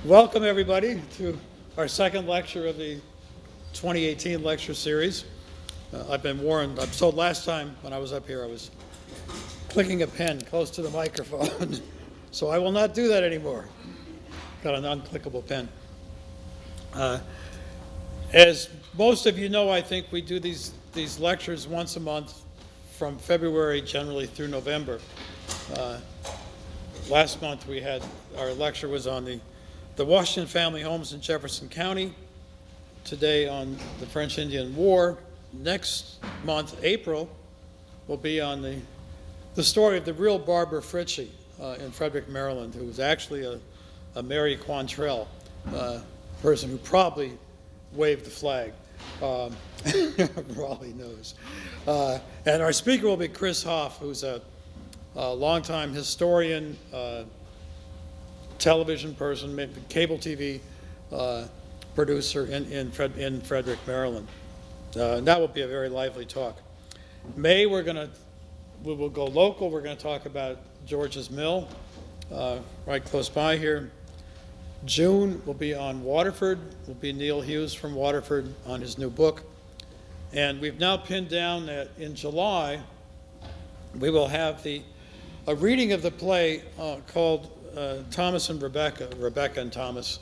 Welcome everybody to our second lecture of the 2018 lecture series. I've been warned, I was told last time when I was up here I was clicking a pen close to the microphone, so I will not do that anymore. Got an unclickable pen. As most of you know, I think we do these lectures once a month from February generally through November. Last month we had, our lecture was on the Washington family homes in Jefferson County. Today on the French-Indian War. Next month, April, will be on the story of the real Barbara Fritchie in Frederick, Maryland, who was actually a Mary Quantrell person who probably waved the flag. Probably knows. And our speaker will be Chris Hoff, who's a longtime historian, television person, cable TV producer in Frederick, Maryland. That will be a very lively talk. May, we will go local. We're going to talk about George's Mill, right close by here. June will be on Waterford. Will be Neil Hughes from Waterford on his new book. And we've now pinned down that in July we will have a reading of the play called Thomas and Rebecca and Thomas,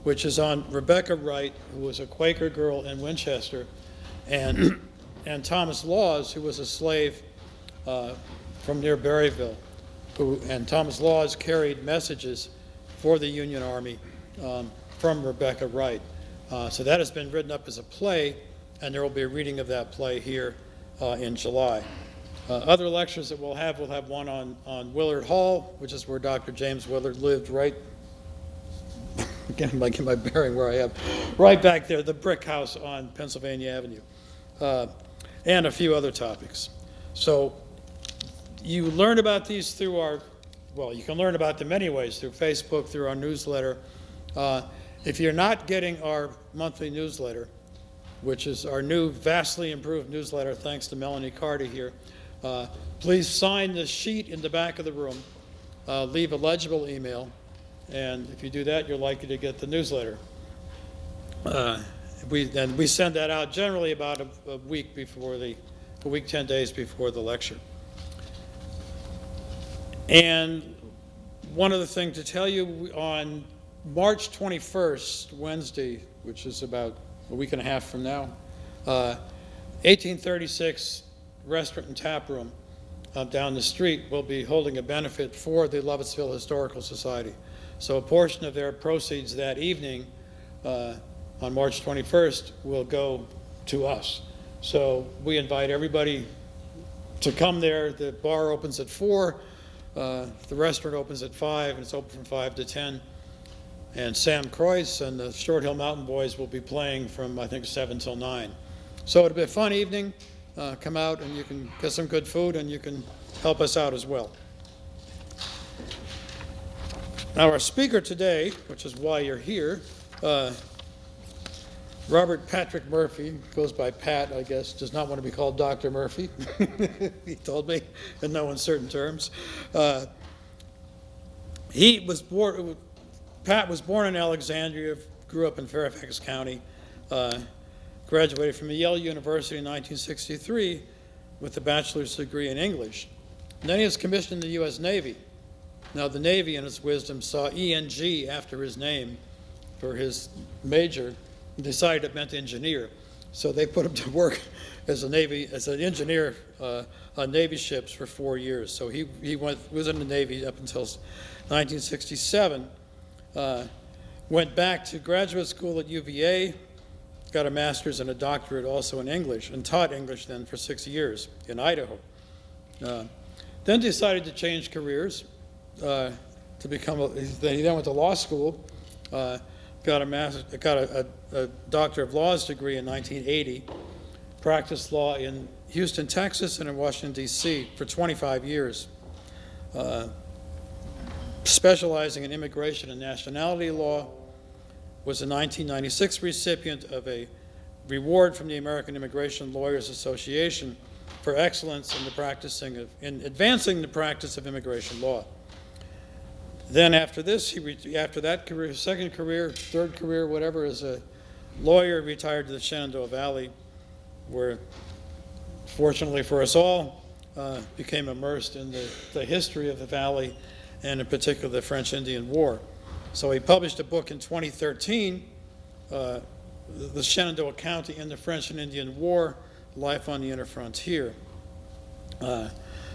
which is on Rebecca Wright, who was a Quaker girl in Winchester, and Thomas Laws, who was a slave from near Berryville, and Thomas Laws carried messages for the Union Army from Rebecca Wright. So that has been written up as a play, and there will be a reading of that play here in July. Other lectures that we'll have one on Willard Hall, which is where Dr. James Willard lived, right, again, get my bearing where I am, right back there, the brick house on Pennsylvania Avenue, and a few other topics. So you learn about these through you can learn about them many ways, through Facebook, through our newsletter. If you're not getting our monthly newsletter, which is our new, vastly improved newsletter, thanks to Melanie Carty here, please sign the sheet in the back of the room, leave a legible email, and if you do that, you're likely to get the newsletter. We send that out generally about a week before a week, 10 days before the lecture. And one other thing to tell you, on March 21st, Wednesday, which is about a week and a half from now, 1836 Restaurant and Tap Room down the street will be holding a benefit for the Lovettsville Historical Society. So a portion of their proceeds that evening on March 21st will go to us. So we invite everybody to come there. The bar opens at 4, the restaurant opens at 5, and it's open from 5 to 10. And Sam Croyce and the Short Hill Mountain Boys will be playing from, I think, 7 till 9. So it'll be a fun evening. Come out and you can get some good food and you can help us out as well. Now our speaker today, which is why you're here, Robert Patrick Murphy, goes by Pat, I guess, does not want to be called Dr. Murphy, he told me in no uncertain terms. Pat was born in Alexandria, grew up in Fairfax County, graduated from Yale University in 1963 with a bachelor's degree in English. And then he was commissioned in the U.S. Navy. Now the Navy, in its wisdom, saw ENG after his name for his major and decided it meant engineer. So they put him to work as an engineer on Navy ships for 4 years. So he was in the Navy up until 1967. Went back to graduate school at UVA, got a master's and a doctorate also in English, and taught English then for 6 years in Idaho. Then decided to change careers to become he then went to law school, got a Doctor of Laws degree in 1980, practiced law in Houston, Texas, and in Washington, D.C. for 25 years, specializing in immigration and nationality law. Was a 1996 recipient of a reward from the American Immigration Lawyers Association for excellence in advancing the practice of immigration law. Then after this, after that career, second career, third career, whatever, as a lawyer, retired to the Shenandoah Valley, where, fortunately for us all, became immersed in the history of the valley, and in particular the French-Indian War. So he published a book in 2013, the Shenandoah County in the French and Indian War, Life on the Inner Frontier.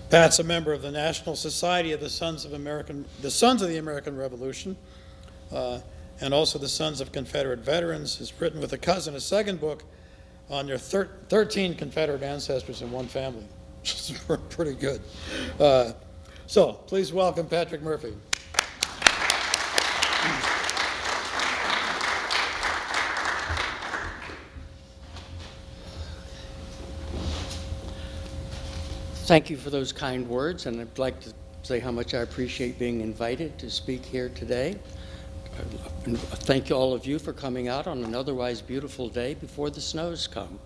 Pat's a member of the National Society of the Sons of the American Revolution, and also the Sons of Confederate Veterans. Has written with a cousin a second book on their 13 Confederate ancestors in one family, which is pretty good. So please welcome Patrick Murphy. Thank you for those kind words, and I'd like to say how much I appreciate being invited to speak here today. And thank you, all of you, for coming out on an otherwise beautiful day before the snows come.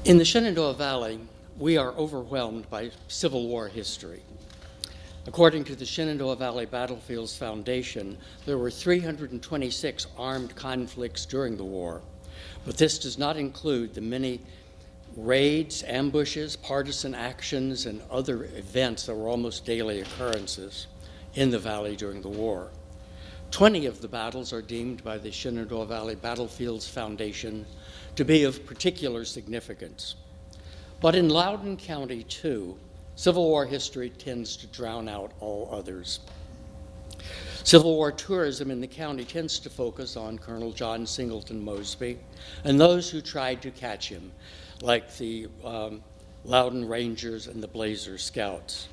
In the Shenandoah Valley, we are overwhelmed by Civil War history. According to the Shenandoah Valley Battlefields Foundation, there were 326 armed conflicts during the war, but this does not include the many raids, ambushes, partisan actions, and other events that were almost daily occurrences in the valley during the war. 20 of the battles are deemed by the Shenandoah Valley Battlefields Foundation to be of particular significance. But in Loudoun County, too, Civil War history tends to drown out all others. Civil War tourism in the county tends to focus on Colonel John Singleton Mosby and those who tried to catch him, like the Loudoun Rangers and the Blazer Scouts.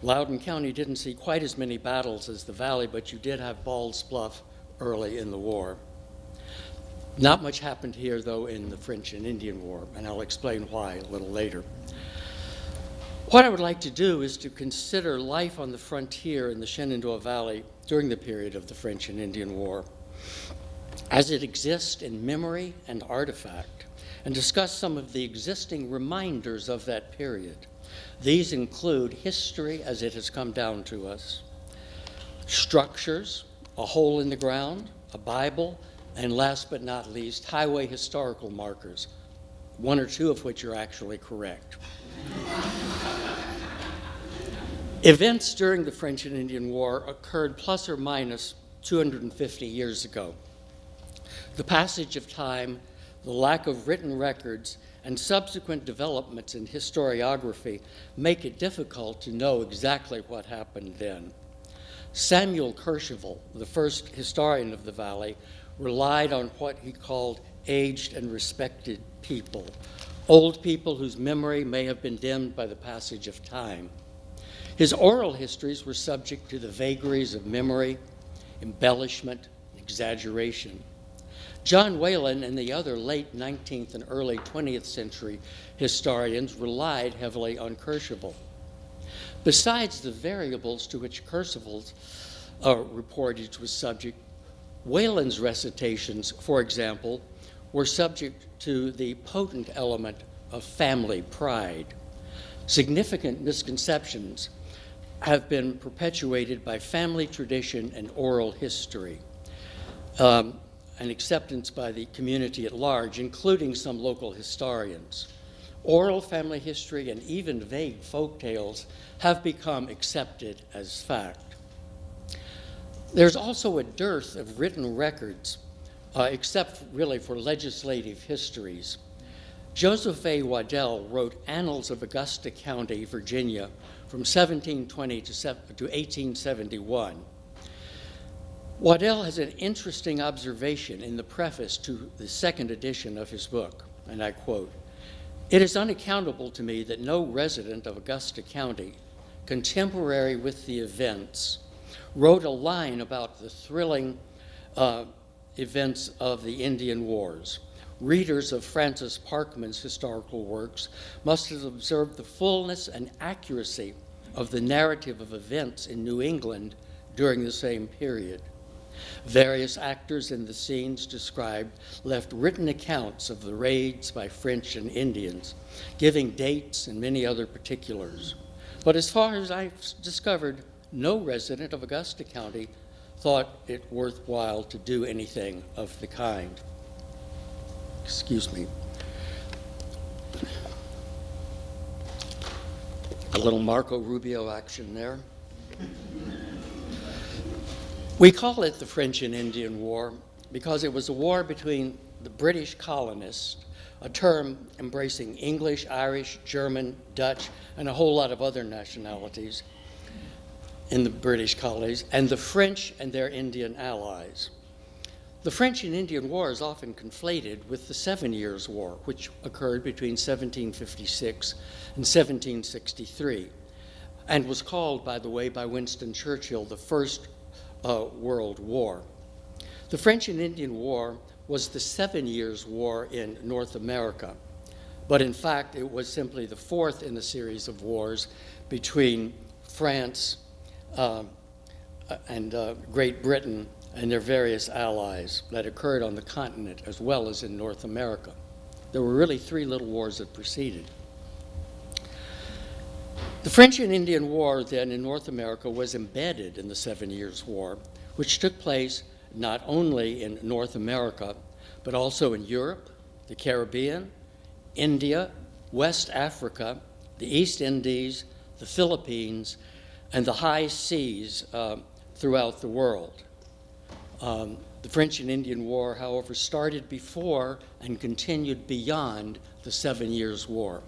Loudoun County didn't see quite as many battles as the Valley, but you did have Ball's Bluff early in the war. Not much happened here, though, in the French and Indian War, and I'll explain why a little later. What I would like to do is to consider life on the frontier in the Shenandoah Valley during the period of the French and Indian War, as it exists in memory and artifact, and discuss some of the existing reminders of that period. These include history as it has come down to us, structures, a hole in the ground, a Bible, and last but not least, highway historical markers, one or two of which are actually correct. Events during the French and Indian War occurred plus or minus 250 years ago. The passage of time, the lack of written records, and subsequent developments in historiography make it difficult to know exactly what happened then. Samuel Kercheval, the first historian of the Valley, relied on what he called aged and respected people, old people whose memory may have been dimmed by the passage of time. His oral histories were subject to the vagaries of memory, embellishment, exaggeration. John Whalen and the other late 19th and early 20th century historians relied heavily on Kercheval. Besides the variables to which Kercheval's reportage was subject, Whalen's recitations, for example, were subject to the potent element of family pride. Significant misconceptions have been perpetuated by family tradition and oral history, and acceptance by the community at large, including some local historians. Oral family history and even vague folk tales have become accepted as fact. There's also a dearth of written records, except really for legislative histories. Joseph A. Waddell wrote Annals of Augusta County, Virginia, from 1720 to 1871. Waddell has an interesting observation in the preface to the second edition of his book, and I quote, "It is unaccountable to me that no resident of Augusta County, contemporary with the events, wrote a line about the thrilling events of the Indian Wars. Readers of Francis Parkman's historical works must have observed the fullness and accuracy of the narrative of events in New England during the same period. Various actors in the scenes described left written accounts of the raids by French and Indians, giving dates and many other particulars. But as far as I've discovered, no resident of Augusta County thought it worthwhile to do anything of the kind. Excuse me. A little Marco Rubio action there. We call it the French and Indian War because it was a war between the British colonists, a term embracing English, Irish, German, Dutch, and a whole lot of other nationalities in the British colonies, and the French and their Indian allies. The French and Indian War is often conflated with the 7 Years' War, which occurred between 1756 and 1763, and was called, by the way, by Winston Churchill, the First World War. The French and Indian War was the 7 Years' War in North America, but in fact it was simply the fourth in a series of wars between France and Great Britain and their various allies that occurred on the continent as well as in North America. There were really three little wars that preceded. The French and Indian War then in North America was embedded in the 7 Years' War, which took place not only in North America, but also in Europe, the Caribbean, India, West Africa, the East Indies, the Philippines, and the high seas throughout the world. The French and Indian War, however, started before and continued beyond the 7 Years' War.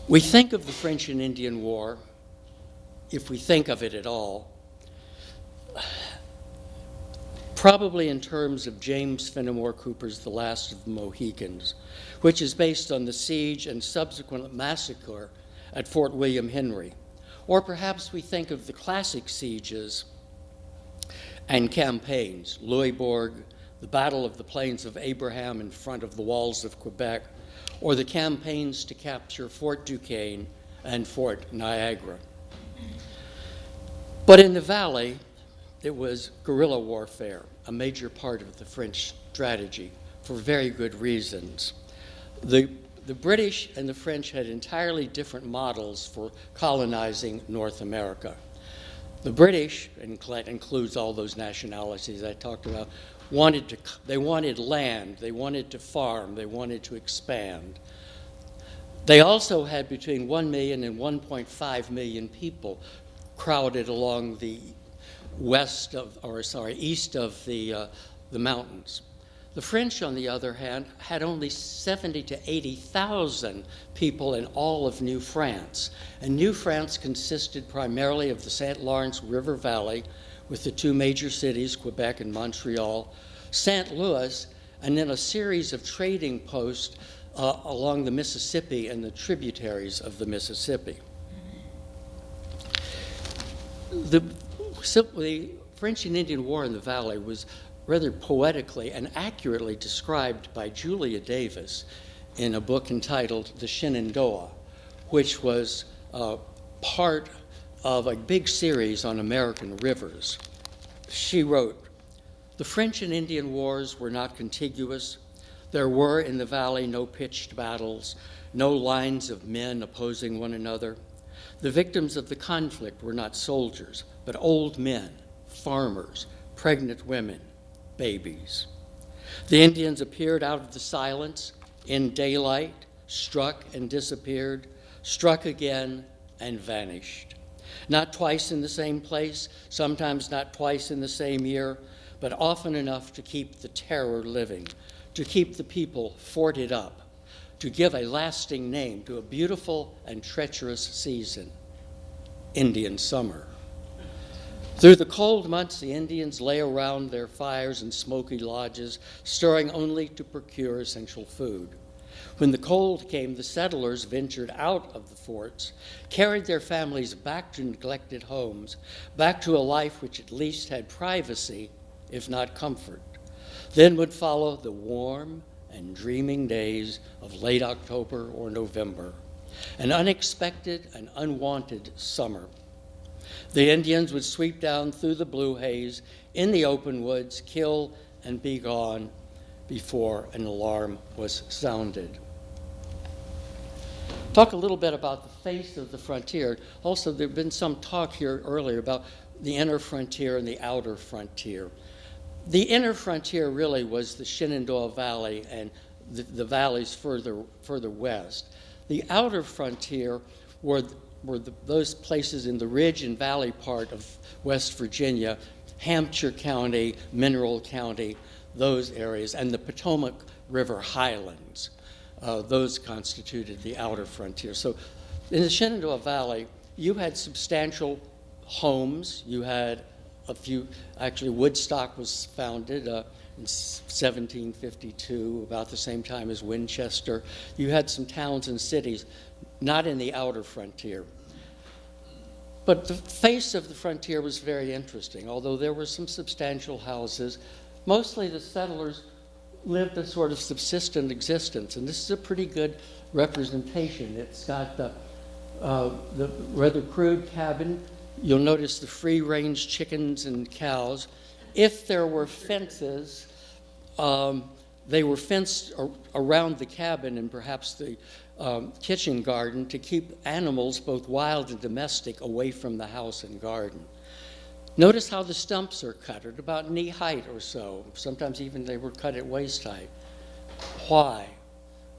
We think of the French and Indian War, if we think of it at all, probably in terms of James Fenimore Cooper's The Last of the Mohicans, which is based on the siege and subsequent massacre at Fort William Henry. Or perhaps we think of the classic sieges and campaigns, Louisbourg, the Battle of the Plains of Abraham in front of the walls of Quebec, or the campaigns to capture Fort Duquesne and Fort Niagara. But in the Valley, it was guerrilla warfare, a major part of the French strategy, for very good reasons. The British and the French had entirely different models for colonizing North America. The British, and that includes all those nationalities I talked about, they wanted land, they wanted to farm, they wanted to expand. They also had between 1 million and 1.5 million people crowded along the east of the mountains. The French, on the other hand, had only 70 to 80,000 people in all of New France. And New France consisted primarily of the St. Lawrence River Valley, with the two major cities, Quebec and Montreal, St. Louis, and then a series of trading posts along the Mississippi and the tributaries of the Mississippi. The French and Indian War in the Valley was rather poetically and accurately described by Julia Davis in a book entitled The Shenandoah, which was part of a big series on American rivers. She wrote, "The French and Indian Wars were not contiguous. There were in the valley no pitched battles, no lines of men opposing one another. The victims of the conflict were not soldiers, but old men, farmers, pregnant women, babies. The Indians appeared out of the silence in daylight, struck and disappeared, struck again and vanished. Not twice in the same place, sometimes not twice in the same year, but often enough to keep the terror living, to keep the people forted up, to give a lasting name to a beautiful and treacherous season, Indian summer. Through the cold months, the Indians lay around their fires and smoky lodges, stirring only to procure essential food. When the cold came, the settlers ventured out of the forts, carried their families back to neglected homes, back to a life which at least had privacy, if not comfort. Then would follow the warm and dreaming days of late October or November, an unexpected and unwanted summer. The Indians would sweep down through the blue haze in the open woods, kill and be gone before an alarm was sounded." Talk a little bit about the face of the frontier. Also, there had been some talk here earlier about the inner frontier and the outer frontier. The inner frontier really was the Shenandoah Valley and the valleys further west. The outer frontier were those places in the ridge and valley part of West Virginia, Hampshire County, Mineral County, those areas, and the Potomac River highlands. Those constituted the outer frontier. So in the Shenandoah Valley, you had substantial homes. You had a few, actually Woodstock was founded in 1752, about the same time as Winchester. You had some towns and cities, not in the outer frontier. But the face of the frontier was very interesting. Although there were some substantial houses, mostly the settlers lived a sort of subsistent existence, and this is a pretty good representation. It's got the rather crude cabin. You'll notice the free-range chickens and cows. If there were fences, they were fenced around the cabin and perhaps the kitchen garden to keep animals, both wild and domestic, away from the house and garden. Notice how the stumps are cut at about knee height or so. Sometimes even they were cut at waist height. Why?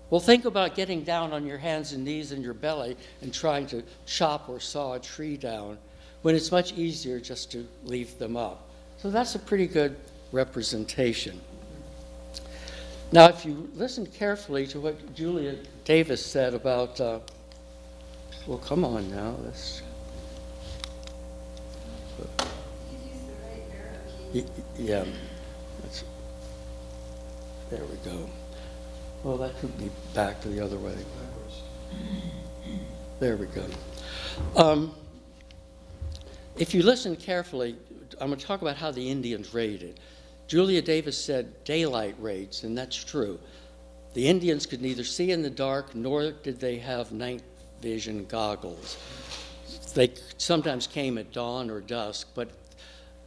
Well, think about getting down on your hands and knees and your belly and trying to chop or saw a tree down when it's much easier just to leave them up. So that's a pretty good representation. Now, if you listen carefully to what Julia Davis said about, well, come on now, let's. Yeah, there we go. Well, that took me back to the other way. There we go. If you listen carefully, I'm going to talk about how the Indians raided. Julia Davis said daylight raids, and that's true. The Indians could neither see in the dark, nor did they have night vision goggles. They sometimes came at dawn or dusk, but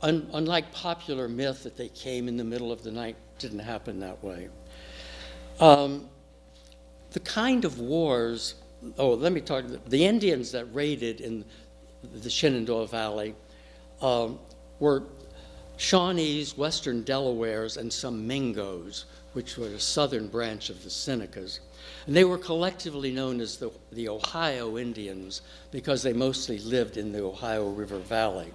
unlike popular myth that they came in the middle of the night, didn't happen that way. The kind of wars, let me talk, the Indians that raided in the Shenandoah Valley were Shawnees, Western Delawares, and some Mingos, which were a southern branch of the Senecas. And they were collectively known as the Ohio Indians because they mostly lived in the Ohio River Valley.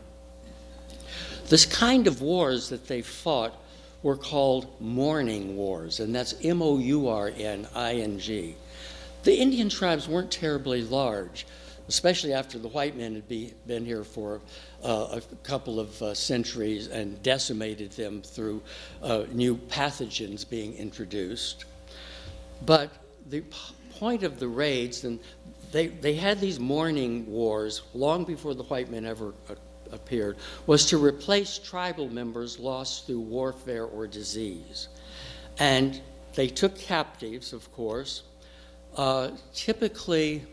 This kind of wars that they fought were called Mourning Wars, and that's Mourning. The Indian tribes weren't terribly large, especially after the white men had been here for a couple of centuries and decimated them through new pathogens being introduced. But the point of the raids, and they had these Mourning Wars long before the white men ever appeared, was to replace tribal members lost through warfare or disease. And they took captives, of course. Typically,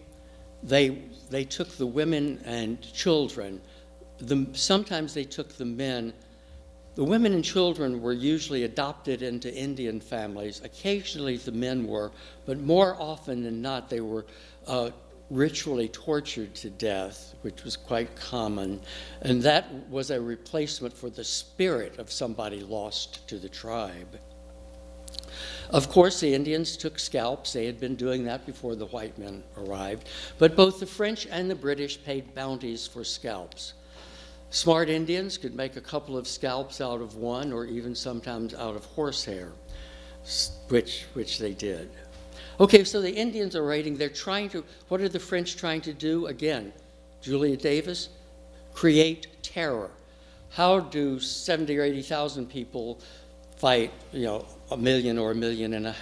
they took the women and children. Sometimes they took the men. The women and children were usually adopted into Indian families. Occasionally the men were, but more often than not they were ritually tortured to death, which was quite common. And that was a replacement for the spirit of somebody lost to the tribe. Of course, the Indians took scalps. They had been doing that before the white men arrived. But both the French and the British paid bounties for scalps. Smart Indians could make a couple of scalps out of one, or even sometimes out of horsehair, which they did. Okay, so the Indians are raiding. They're trying to, what are the French trying to do? Again, Julia Davis, create terror. How do 70 or 80,000 people fight, 1 million or 1.5 million?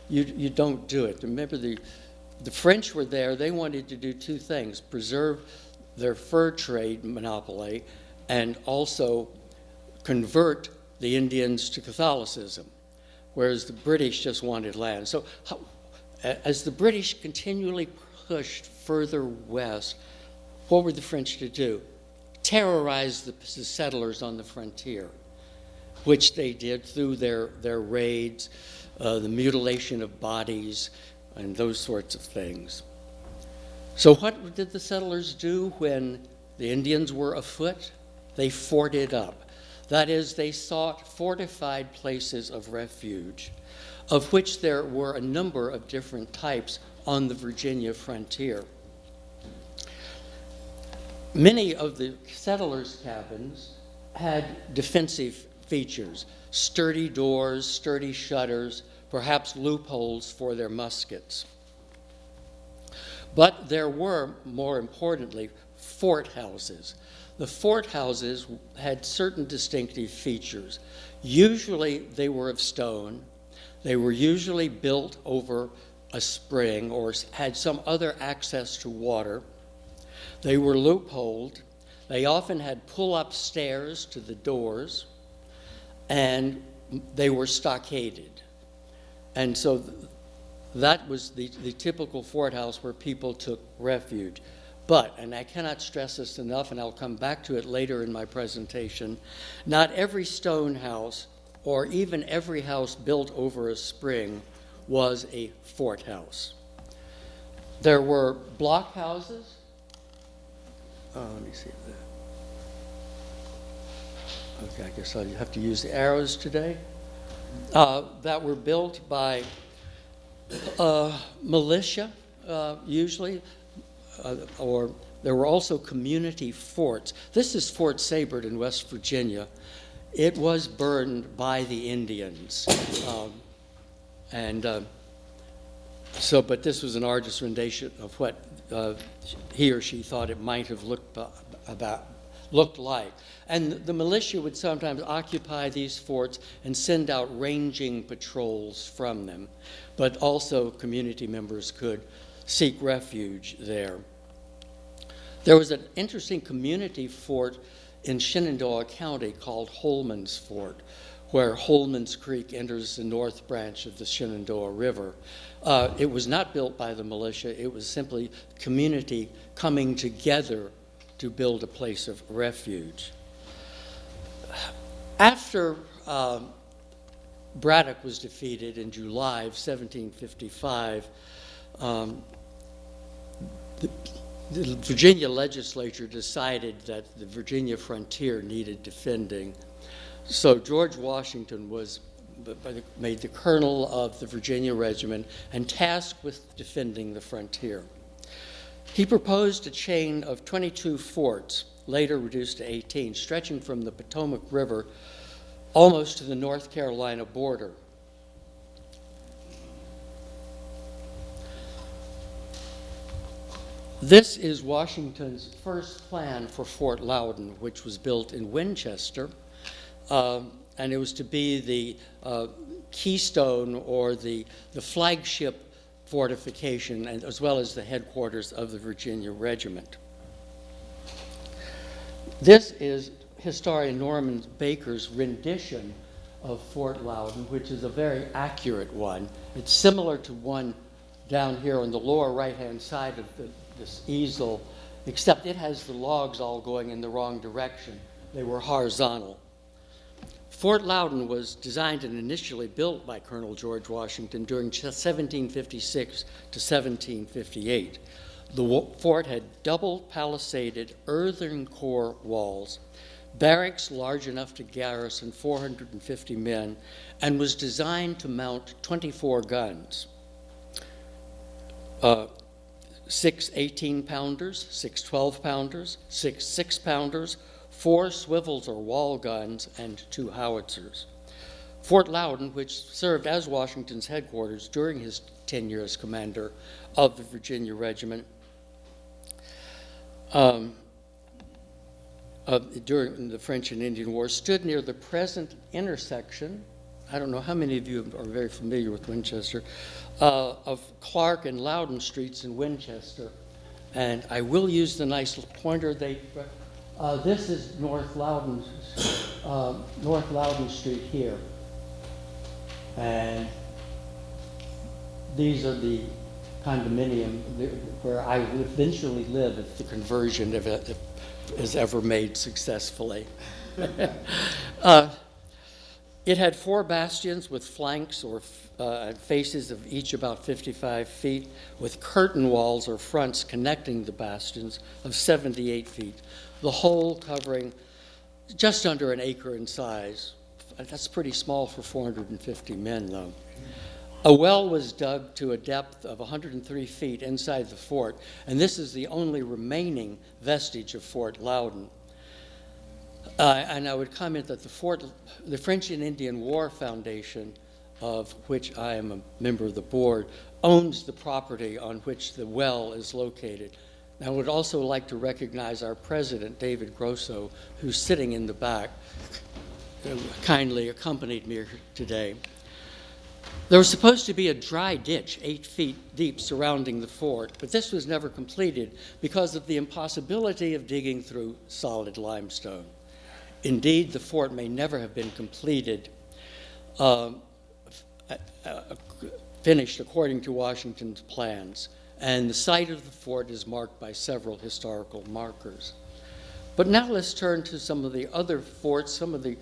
You don't do it. Remember, the French were there. They wanted to do two things: preserve their fur trade monopoly and also convert the Indians to Catholicism, whereas the British just wanted land. So as the British continually pushed further west, what were the French to do? Terrorize the settlers on the frontier, which they did through their raids, the mutilation of bodies, and those sorts of things. So what did the settlers do when the Indians were afoot? They forted up. That is, they sought fortified places of refuge, of which there were a number of different types on the Virginia frontier. Many of the settlers' cabins had defensive features, sturdy doors, sturdy shutters, perhaps loopholes for their muskets. But there were, more importantly, fort houses. The fort houses had certain distinctive features. Usually they were of stone. They were usually built over a spring or had some other access to water. They were loopholed. They often had pull-up stairs to the doors, and they were stockaded. And so that was the typical fort house where people took refuge. But, and I cannot stress this enough, and I'll come back to it later in my presentation, not every stone house or even every house built over a spring was a fort house. There were block houses. Let me see that. Okay, I guess I'll have to use the arrows today. That were built by militia, usually, or there were also community forts. This is Fort Sabert in West Virginia. It was burned by the Indians. But this was an artist's rendition of what he or she thought it might have looked like. And the militia would sometimes occupy these forts and send out ranging patrols from them. But also community members could seek refuge there. There was an interesting community fort in Shenandoah County called Holman's Fort, where Holman's Creek enters the north branch of the Shenandoah River. It was not built by the militia. It was simply community coming together to build a place of refuge. After Braddock was defeated in July of 1755, the Virginia legislature decided that the Virginia frontier needed defending. So George Washington was made the colonel of the Virginia Regiment and tasked with defending the frontier. He proposed a chain of 22 forts, later reduced to 18, stretching from the Potomac River almost to the North Carolina border. This is Washington's first plan for Fort Loudoun, which was built in Winchester, and it was to be the keystone or the flagship fortification, and as well as the headquarters of the Virginia Regiment. This is historian Norman Baker's rendition of Fort Loudoun, which is a very accurate one. It's similar to one down here on the lower right-hand side of this easel, except it has the logs all going in the wrong direction. They were horizontal. Fort Loudoun was designed and initially built by Colonel George Washington during 1756 to 1758. The fort had double palisaded earthen core walls, barracks large enough to garrison 450 men, and was designed to mount 24 guns. 6 18-pounders, 6 12-pounders, 6 6-pounders, 4 swivels or wall guns, and 2 howitzers. Fort Loudoun, which served as Washington's headquarters during his tenure as commander of the Virginia Regiment, during the French and Indian War, stood near the present intersection, I don't know how many of you are very familiar with Winchester, of Clark and Loudoun Streets in Winchester. And I will use the nice pointer. This is North Loudoun Street here. And these are the condominium where I will eventually live if the conversion is ever made successfully. It had 4 bastions with flanks or faces of each about 55 feet, with curtain walls or fronts connecting the bastions of 78 feet, the whole covering just under an acre in size. That's pretty small for 450 men, though. A well was dug to a depth of 103 feet inside the fort, and this is the only remaining vestige of Fort Loudoun. And I would comment that the French and Indian War Foundation, of which I am a member of the board, owns the property on which the well is located. I would also like to recognize our president, David Grosso, who's sitting in the back, who kindly accompanied me here today. There was supposed to be a dry ditch 8 feet deep surrounding the fort, but this was never completed because of the impossibility of digging through solid limestone. Indeed, the fort may never have been completed, finished according to Washington's plans, and the site of the fort is marked by several historical markers. But now let's turn to some of the other forts, some of the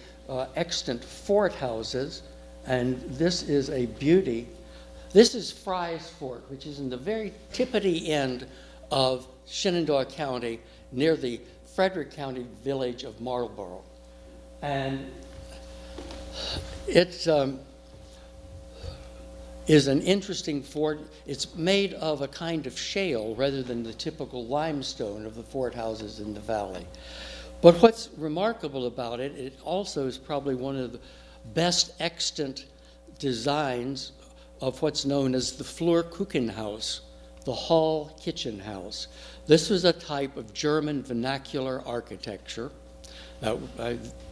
extant fort houses, and this is a beauty. This is Fry's Fort, which is in the very tippity end of Shenandoah County, near the Frederick County village of Marlborough. And it is an interesting fort. It's made of a kind of shale rather than the typical limestone of the fort houses in the valley. But what's remarkable about it, it also is probably one of the best extant designs of what's known as the Flurkuchenhaus, the hall kitchen house. This was a type of German vernacular architecture.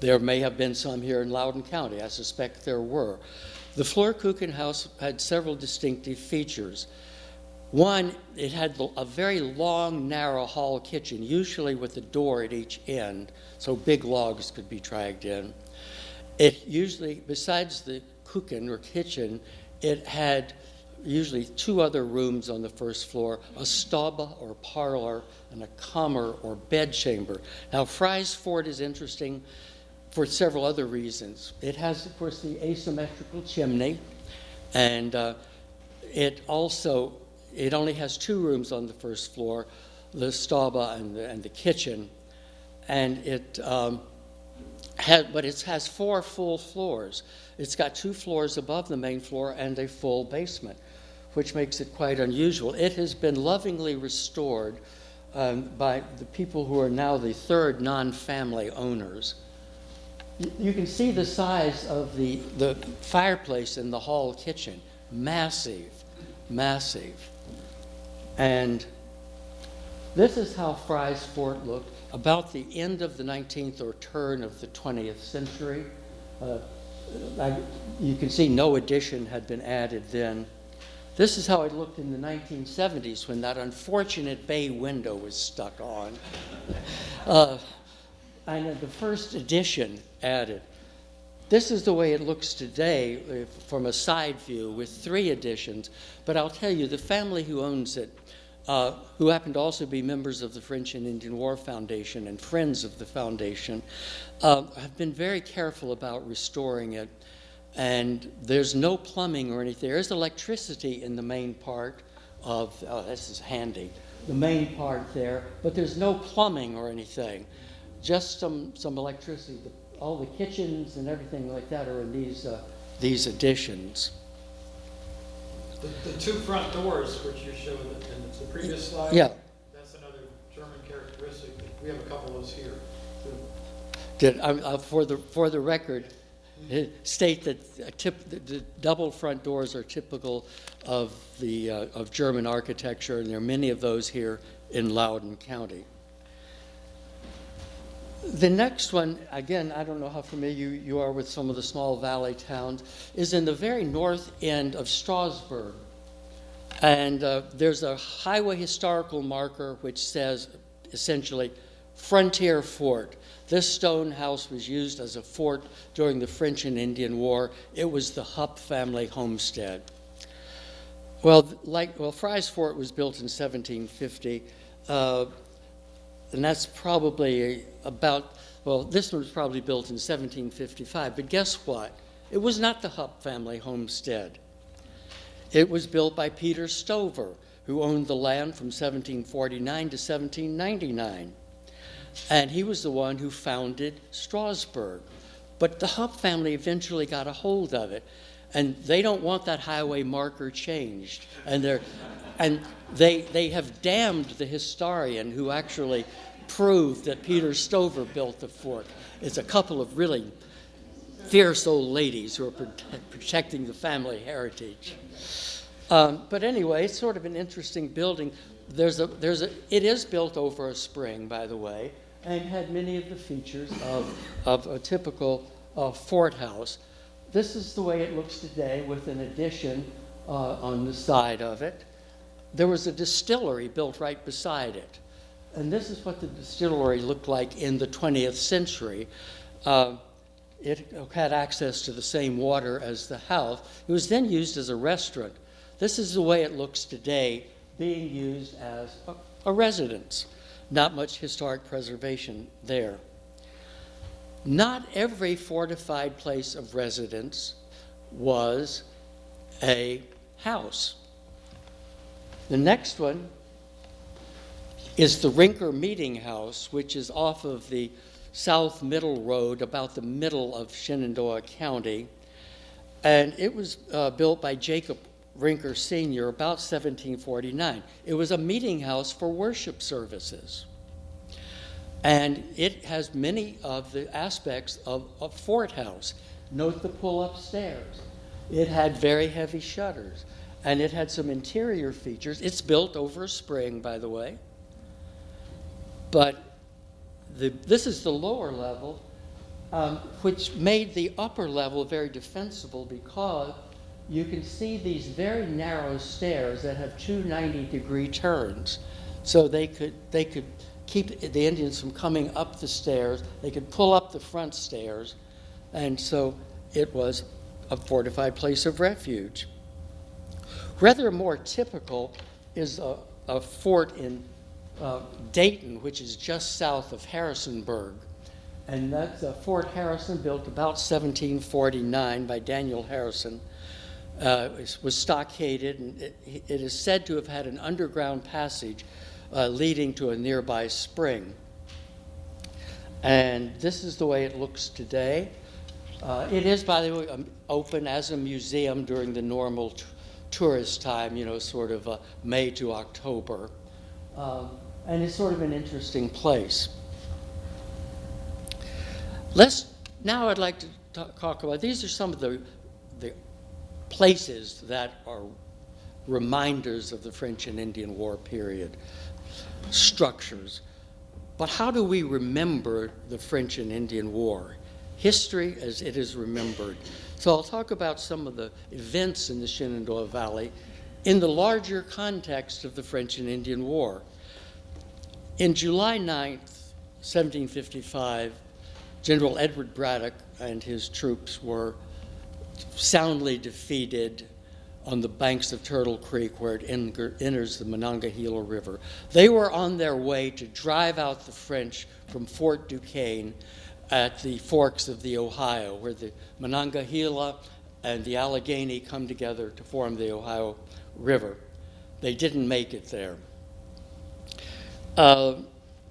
There may have been some here in Loudoun County. I suspect there were. The Flurkuchenhaus had several distinctive features. One, it had a very long, narrow hall kitchen, usually with a door at each end, so big logs could be dragged in. It usually, besides the kuchen or kitchen, it had usually 2 other rooms on the first floor, a stube or parlor, and a kammer or bedchamber. Now, Fry's Fort is interesting for several other reasons. It has, of course, the asymmetrical chimney, and it only has 2 rooms on the first floor, the stube and the kitchen, and it has 4 full floors. It's got 2 floors above the main floor and a full basement, which makes it quite unusual. It has been lovingly restored by the people who are now the 3rd non-family owners. You can see the size of the fireplace in the hall kitchen. Massive, massive. And this is how Fry's Fort looked about the end of the 19th or turn of the 20th century. You can see no addition had been added then. This is how it looked in the 1970s when that unfortunate bay window was stuck on. And the first addition added. This is the way it looks today from a side view with 3 additions. But I'll tell you, the family who owns it, who happen to also be members of the French and Indian War Foundation and friends of the foundation, have been very careful about restoring it. And there's no plumbing or anything. There is electricity in the main part of, this is handy, the main part there, but there's no plumbing or anything. Just some electricity. All the kitchens and everything like that are in these additions. The 2 front doors, which you showed in the previous slide, yeah, that's another German characteristic. We have a couple of those here. For the record, state that the double front doors are typical of German architecture, and there are many of those here in Loudoun County. The next one, again, I don't know how familiar you are with some of the small valley towns, is in the very north end of Strasburg. And there's a highway historical marker which says, essentially, Frontier Fort. This stone house was used as a fort during the French and Indian War. It was the Hupp family homestead. Well, Fry's Fort was built in 1750. And that's probably this one was probably built in 1755. But guess what? It was not the Hupp family homestead. It was built by Peter Stover, who owned the land from 1749 to 1799. And he was the one who founded Strasburg. But the Hupp family eventually got a hold of it, and they don't want that highway marker changed. And they have damned the historian who actually proved that Peter Stover built the fort. It's a couple of really fierce old ladies who are protecting the family heritage. But anyway, it's sort of an interesting building. It is built over a spring, by the way, and had many of the features of a typical fort house. This is the way it looks today, with an addition on the side of it. There was a distillery built right beside it. And this is what the distillery looked like in the 20th century. It had access to the same water as the house. It was then used as a restaurant. This is the way it looks today, being used as a residence. Not much historic preservation there. Not every fortified place of residence was a house. The next one is the Rinker Meeting House, which is off of the South Middle Road, about the middle of Shenandoah County. And it was built by Jacob Rinker Sr. about 1749. It was a meeting house for worship services. And it has many of the aspects of a fort house. Note the pull-up stairs. It had very heavy shutters. And it had some interior features. It's built over a spring, by the way. But this is the lower level, which made the upper level very defensible, because you can see these very narrow stairs that have two 90-degree turns. So they could keep the Indians from coming up the stairs. They could pull up the front stairs. And so it was a fortified place of refuge. Rather more typical is a fort in Dayton, which is just south of Harrisonburg. And that's Fort Harrison, built about 1749 by Daniel Harrison. It was stockaded, and it is said to have had an underground passage leading to a nearby spring. And this is the way it looks today. It is, by the way, open as a museum during the normal tourist time, sort of May to October. And it's sort of an interesting place. Now I'd like to talk about, these are some of the places that are reminders of the French and Indian War period, structures. But how do we remember the French and Indian War? History as it is remembered. So I'll talk about some of the events in the Shenandoah Valley in the larger context of the French and Indian War. In July 9th, 1755, General Edward Braddock and his troops were soundly defeated on the banks of Turtle Creek, where it enters the Monongahela River. They were on their way to drive out the French from Fort Duquesne at the forks of the Ohio, where the Monongahela and the Allegheny come together to form the Ohio River. They didn't make it there. And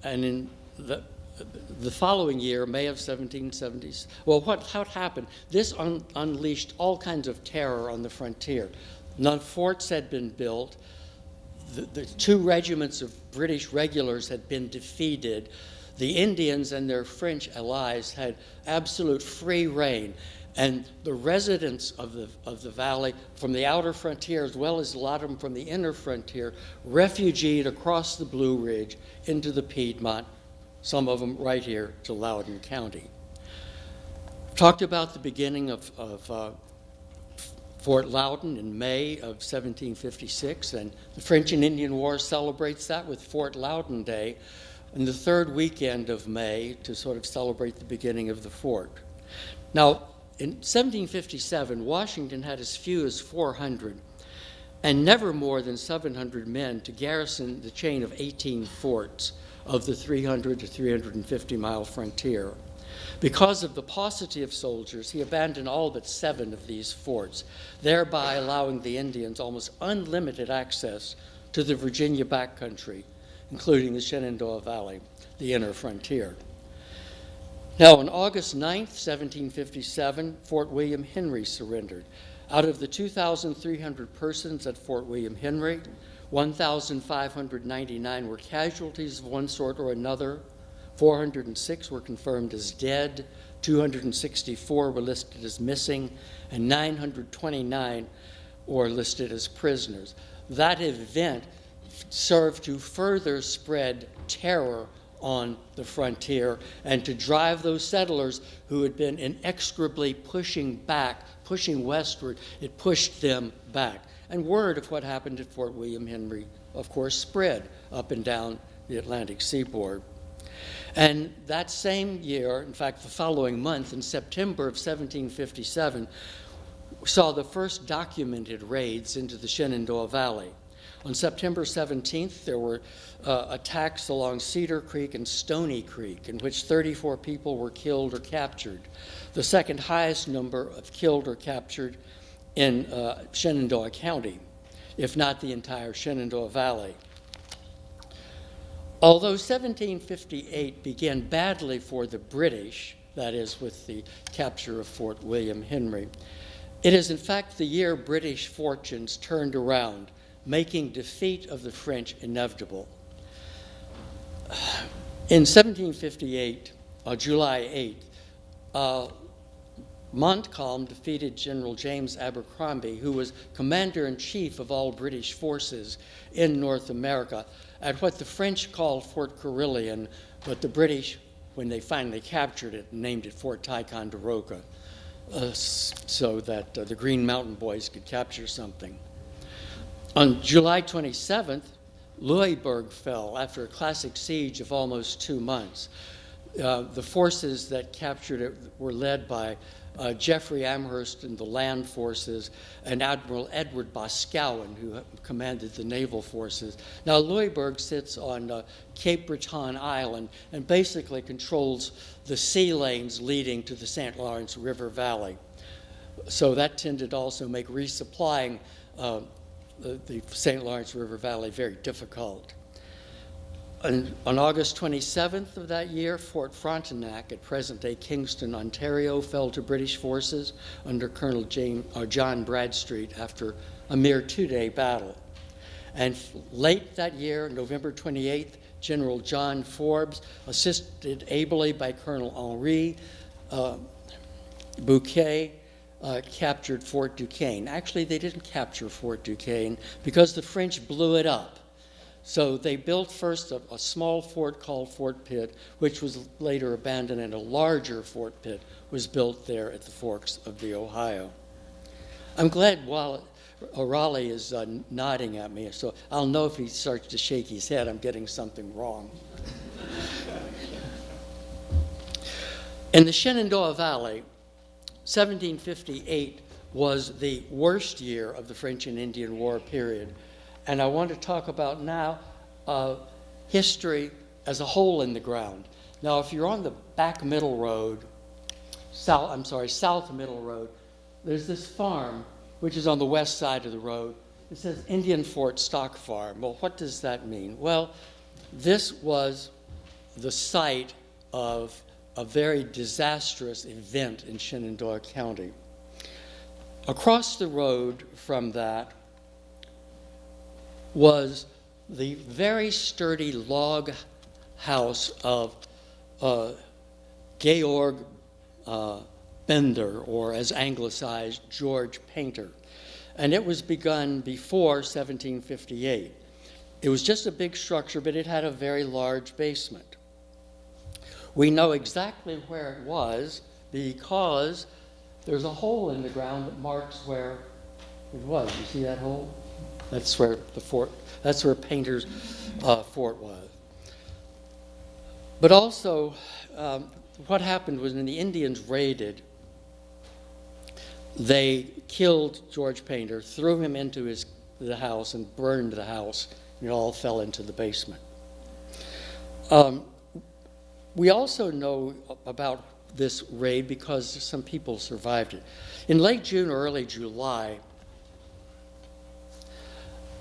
in the following year, May of 1770s, what happened? This unleashed all kinds of terror on the frontier. None forts had been built. The two regiments of British regulars had been defeated. The Indians and their French allies had absolute free reign. And the residents of the valley, from the outer frontier as well as a lot of them from the inner frontier, refugeed across the Blue Ridge into the Piedmont, some of them right here to Loudoun County. Talked about the beginning of Fort Loudoun in May of 1756, and the French and Indian War celebrates that with Fort Loudoun Day in the third weekend of May to sort of celebrate the beginning of the fort. Now, in 1757, Washington had as few as 400 and never more than 700 men to garrison the chain of 18 forts of the 300 to 350 mile frontier. Because of the paucity of soldiers, he abandoned all but 7 of these forts, thereby allowing the Indians almost unlimited access to the Virginia backcountry, including the Shenandoah Valley, the inner frontier. Now, on August 9th, 1757, Fort William Henry surrendered. Out of the 2,300 persons at Fort William Henry, 1,599 were casualties of one sort or another, 406 were confirmed as dead, 264 were listed as missing, and 929 were listed as prisoners. That event served to further spread terror on the frontier and to drive those settlers who had been inexorably pushing westward. It pushed them back. And word of what happened at Fort William Henry, of course, spread up and down the Atlantic seaboard. And that same year, in fact, the following month, in September of 1757, saw the first documented raids into the Shenandoah Valley. On September 17th, there were attacks along Cedar Creek and Stony Creek, in which 34 people were killed or captured, the second highest number of killed or captured in Shenandoah County, if not the entire Shenandoah Valley. Although 1758 began badly for the British, that is, with the capture of Fort William Henry, it is in fact the year British fortunes turned around, making defeat of the French inevitable. In 1758, July 8th, Montcalm defeated General James Abercrombie, who was commander-in-chief of all British forces in North America, at what the French called Fort Carillon, but the British, when they finally captured it, named it Fort Ticonderoga, so that the Green Mountain Boys could capture something. On July 27th, Louisburg fell after a classic siege of almost 2 months. The forces that captured it were led by Jeffrey Amherst and the land forces and Admiral Edward Boscawen, who commanded the naval forces. Now, Louisburg sits on Cape Breton Island and basically controls the sea lanes leading to the St. Lawrence River Valley. So that tended to also make resupplying the St. Lawrence River Valley very difficult. And on August 27th of that year, Fort Frontenac at present-day Kingston, Ontario, fell to British forces under Colonel John Bradstreet after a mere 2-day battle. And late that year, November 28th, General John Forbes, assisted ably by Colonel Henri Bouquet, captured Fort Duquesne. Actually, they didn't capture Fort Duquesne because the French blew it up. So they built first a small fort called Fort Pitt, which was later abandoned, and a larger Fort Pitt was built there at the forks of the Ohio. I'm glad Raleigh is nodding at me, so I'll know if he starts to shake his head, I'm getting something wrong. In the Shenandoah Valley, 1758 was the worst year of the French and Indian War period. And I want to talk about now history as a hole in the ground. Now, if you're on the back middle road, south middle road, there's this farm, which is on the west side of the road. It says Indian Fort Stock Farm. Well, what does that mean? Well, this was the site of a very disastrous event in Shenandoah County. Across the road from that was the very sturdy log house of Georg Bender, or as anglicized, George Painter. And it was begun before 1758. It was just a big structure, but it had a very large basement. We know exactly where it was because there's a hole in the ground that marks where it was. You see that hole? That's where the fort, that's where Painter's fort was. But also, what happened was when the Indians raided, they killed George Painter, threw him into the house, and burned the house. And it all fell into the basement. We also know about this raid because some people survived it. In late June or early July,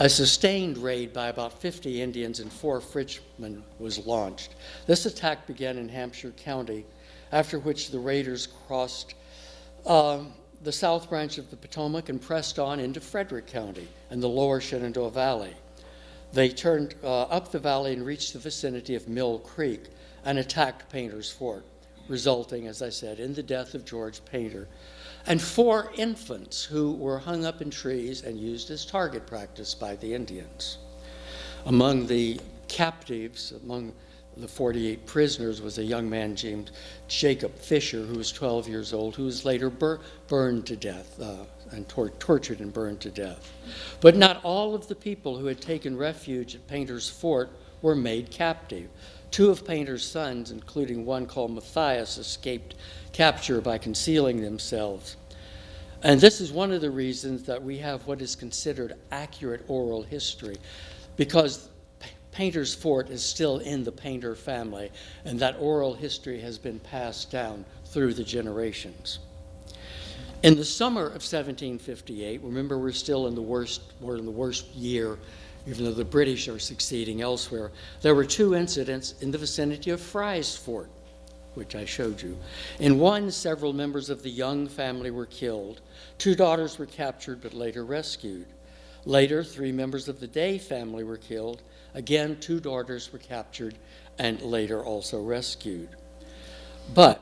a sustained raid by about 50 Indians and 4 Frenchmen was launched. This attack began in Hampshire County, after which the raiders crossed the south branch of the Potomac and pressed on into Frederick County and the lower Shenandoah Valley. They turned up the valley and reached the vicinity of Mill Creek and attacked Painter's Fort, resulting, as I said, in the death of George Painter and 4 infants who were hung up in trees and used as target practice by the Indians. Among the captives, among the 48 prisoners, was a young man named Jacob Fisher, who was 12 years old, who was later burned to death and tortured and burned to death. But not all of the people who had taken refuge at Painter's Fort were made captive. 2 of Painter's sons, including one called Matthias, escaped capture by concealing themselves. And this is one of the reasons that we have what is considered accurate oral history, because Painter's Fort is still in the Painter family, and that oral history has been passed down through the generations. In the summer of 1758, remember we're in the worst year, even though the British are succeeding elsewhere, there were 2 incidents in the vicinity of Fry's Fort, which I showed you. In one, several members of the Young family were killed. 2 daughters were captured but later rescued. Later, 3 members of the Day family were killed. Again, 2 daughters were captured and later also rescued. But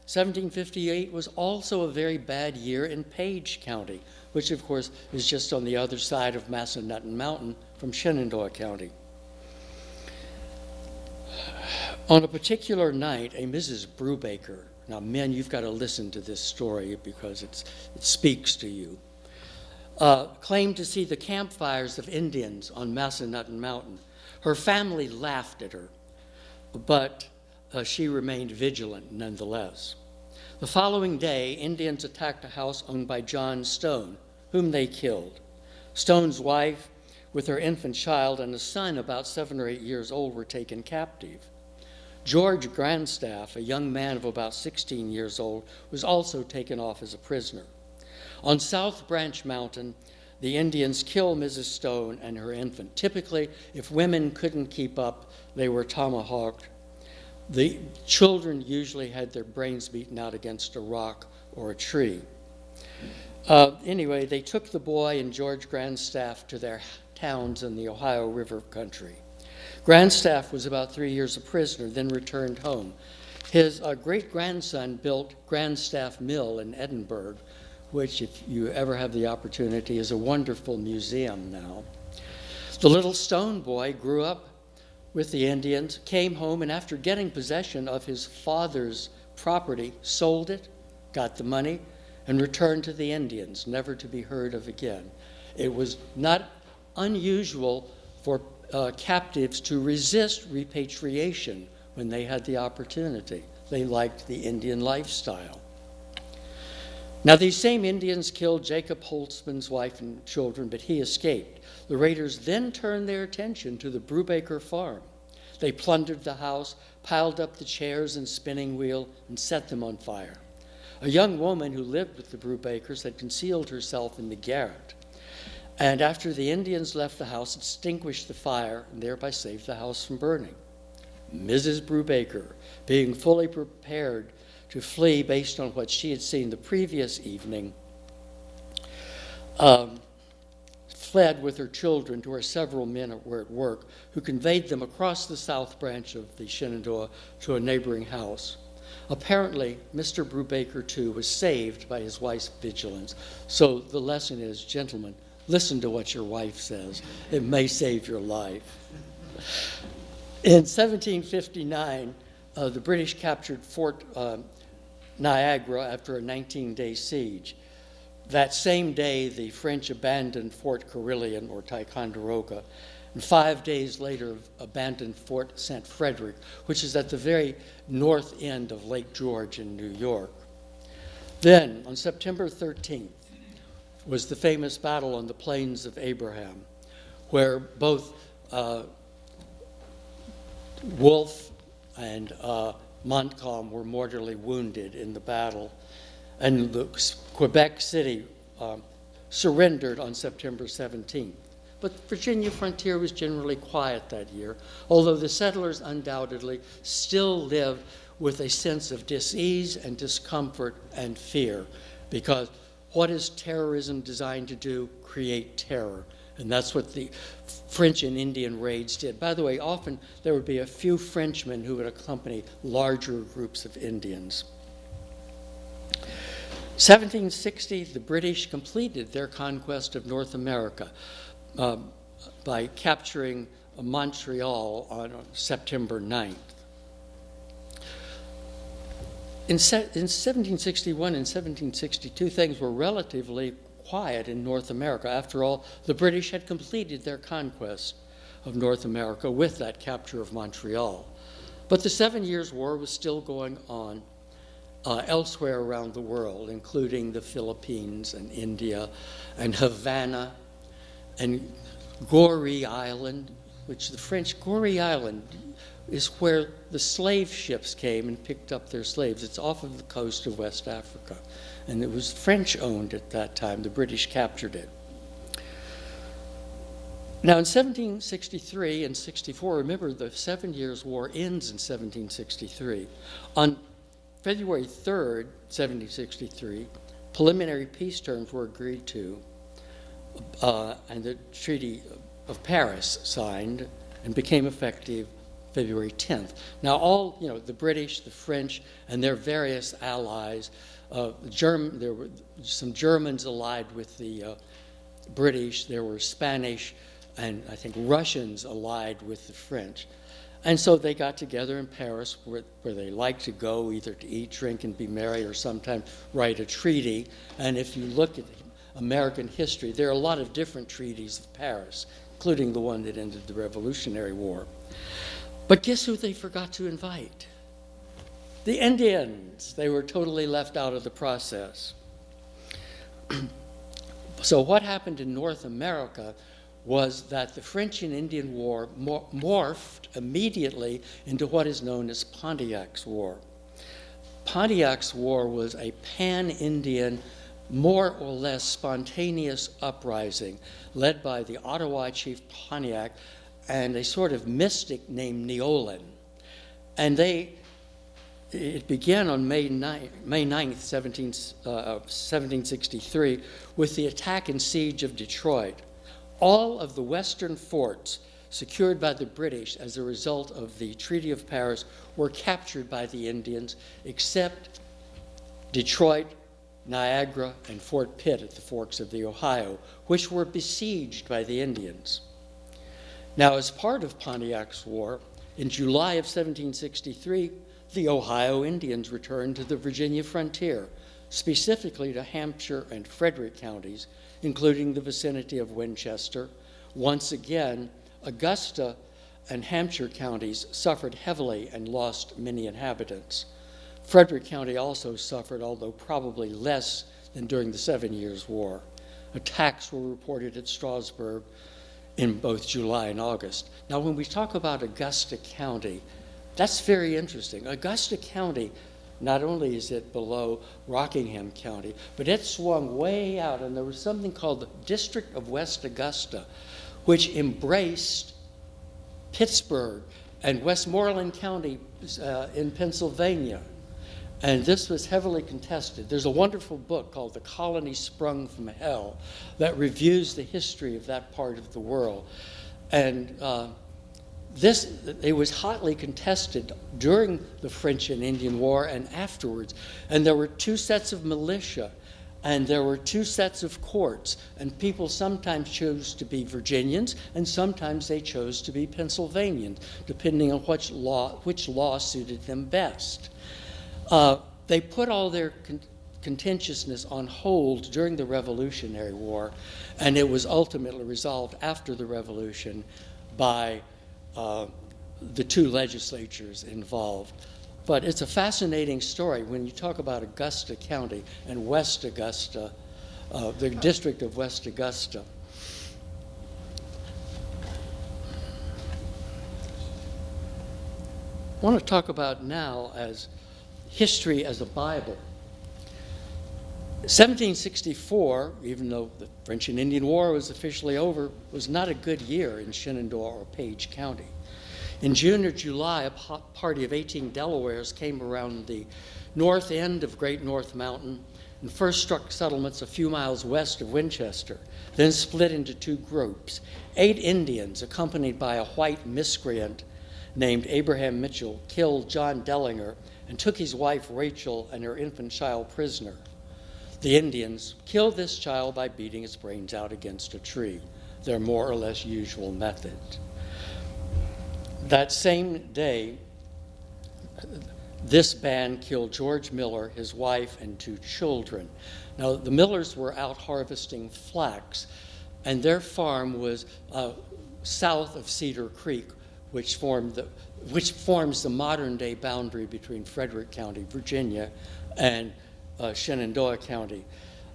1758 was also a very bad year in Page County, which of course is just on the other side of Massanutten Mountain from Shenandoah County. On a particular night, a Mrs. Brubaker, now men, you've got to listen to this story because it speaks to you, claimed to see the campfires of Indians on Massanutten Mountain. Her family laughed at her, but she remained vigilant nonetheless. The following day, Indians attacked a house owned by John Stone, whom they killed. Stone's wife, with her infant child and a son about 7 or 8 years old, were taken captive. George Grandstaff, a young man of about 16 years old, was also taken off as a prisoner. On South Branch Mountain, the Indians killed Mrs. Stone and her infant. Typically, if women couldn't keep up, they were tomahawked. The children usually had their brains beaten out against a rock or a tree. Anyway, they took the boy and George Grandstaff to their towns in the Ohio River country. Grandstaff was about 3 years a prisoner, then returned home. His great-grandson built Grandstaff Mill in Edinburgh, which, if you ever have the opportunity, is a wonderful museum now. The little Stone boy grew up with the Indians, came home, and after getting possession of his father's property, sold it, got the money, and returned to the Indians, never to be heard of again. It was not unusual for captives to resist repatriation when they had the opportunity. They liked the Indian lifestyle. Now, these same Indians killed Jacob Holtzman's wife and children, but he escaped. The raiders then turned their attention to the Brubaker farm. They plundered the house, piled up the chairs and spinning wheel, and set them on fire. A young woman who lived with the Brubakers had concealed herself in the garret, and after the Indians left the house, extinguished the fire and thereby saved the house from burning. Mrs. Brubaker, being fully prepared to flee based on what she had seen the previous evening, fled with her children to where several men were at work, who conveyed them across the south branch of the Shenandoah to a neighboring house. Apparently, Mr. Brubaker, too, was saved by his wife's vigilance. So the lesson is, gentlemen, listen to what your wife says. It may save your life. In 1759, the British captured Fort Niagara after a 19-day siege. That same day, the French abandoned Fort Carillon, or Ticonderoga, and 5 days later abandoned Fort St. Frederick, which is at the very north end of Lake George in New York. Then, on September 13th, was the famous battle on the Plains of Abraham, where both Wolfe and Montcalm were mortally wounded in the battle. And the Quebec City surrendered on September 17th. But the Virginia frontier was generally quiet that year, although the settlers undoubtedly still lived with a sense of dis-ease and discomfort and fear, because what is terrorism designed to do? Create terror. And that's what the French and Indian raids did. By the way, often there would be a few Frenchmen who would accompany larger groups of Indians. 1760, the British completed their conquest of North America by capturing Montreal on September 9th. In 1761 and 1762, things were relatively quiet in North America. After all, the British had completed their conquest of North America with that capture of Montreal. But the 7 Years' War was still going on elsewhere around the world, including the Philippines and India and Havana and Goree Island, which the French, Goree Island is where the slave ships came and picked up their slaves. It's off of the coast of West Africa. And it was French owned at that time. The British captured it. Now in 1763 and 64, remember the 7 Years' War ends in 1763. On February 3rd, 1763, preliminary peace terms were agreed to, and the Treaty of Paris signed and became effective February 10th. Now all, the British, the French, and their various allies, there were some Germans allied with the British, there were Spanish and I think Russians allied with the French. And so they got together in Paris where they liked to go either to eat, drink, and be merry, or sometimes write a treaty. And if you look at American history, there are a lot of different treaties of Paris, including the one that ended the Revolutionary War. But guess who they forgot to invite? The Indians. They were totally left out of the process. So what happened in North America was that the French and Indian War morphed immediately into what is known as Pontiacs War. Pontiacs War was a pan-Indian, more or less spontaneous uprising led by the Ottawa chief Pontiac and a sort of mystic named Neolin. And it began on May 9th, 1763, with the attack and siege of Detroit. All of the western forts secured by the British as a result of the Treaty of Paris were captured by the Indians, except Detroit, Niagara, and Fort Pitt at the forks of the Ohio, which were besieged by the Indians. Now, as part of Pontiac's War, in July of 1763, the Ohio Indians returned to the Virginia frontier, specifically to Hampshire and Frederick counties, including the vicinity of Winchester. Once again, Augusta and Hampshire counties suffered heavily and lost many inhabitants. Frederick County also suffered, although probably less than during the 7 Years' War. Attacks were reported at Strasburg in both July and August. Now, when we talk about Augusta County, that's very interesting. Augusta County, not only is it below Rockingham County, but it swung way out, and there was something called the District of West Augusta, which embraced Pittsburgh and Westmoreland County in Pennsylvania. And this was heavily contested. There's a wonderful book called The Colony Sprung from Hell that reviews the history of that part of the world. And it was hotly contested during the French and Indian War and afterwards. And there were two sets of militia, and there were two sets of courts. And people sometimes chose to be Virginians, and sometimes they chose to be Pennsylvanians, depending on which law suited them best. They put all their contentiousness on hold during the Revolutionary War, and it was ultimately resolved after the Revolution by the two legislatures involved. But it's a fascinating story when you talk about Augusta County and West Augusta, the District of West Augusta. want to talk about now as history as a Bible. 1764, even though the French and Indian War was officially over, was not a good year in Shenandoah or Page County. In June or July, a party of 18 Delawares came around the north end of Great North Mountain and first struck settlements a few miles west of Winchester, then split into two groups. 8 Indians, accompanied by a white miscreant named Abraham Mitchell, killed John Dellinger and took his wife Rachel and her infant child prisoner. The Indians killed this child by beating its brains out against a tree, their more or less usual method. That same day, this band killed George Miller, his wife, and 2 children. Now, the Millers were out harvesting flax, and their farm was south of Cedar Creek, which forms the modern-day boundary between Frederick County, Virginia, and Shenandoah County.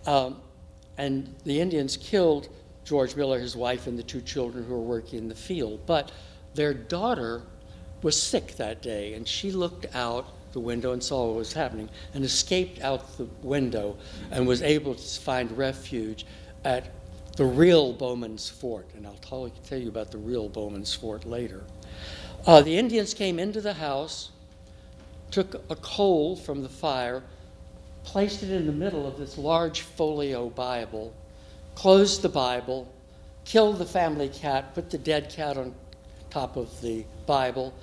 And the Indians killed George Miller, his wife, and the 2 children who were working in the field. But their daughter was sick that day, and she looked out the window and saw what was happening and escaped out the window and was able to find refuge at the real Bowman's Fort. And I'll tell you about the real Bowman's Fort later. The Indians came into the house, took a coal from the fire, placed it in the middle of this large folio Bible, closed the Bible, killed the family cat, put the dead cat on top of the Bible,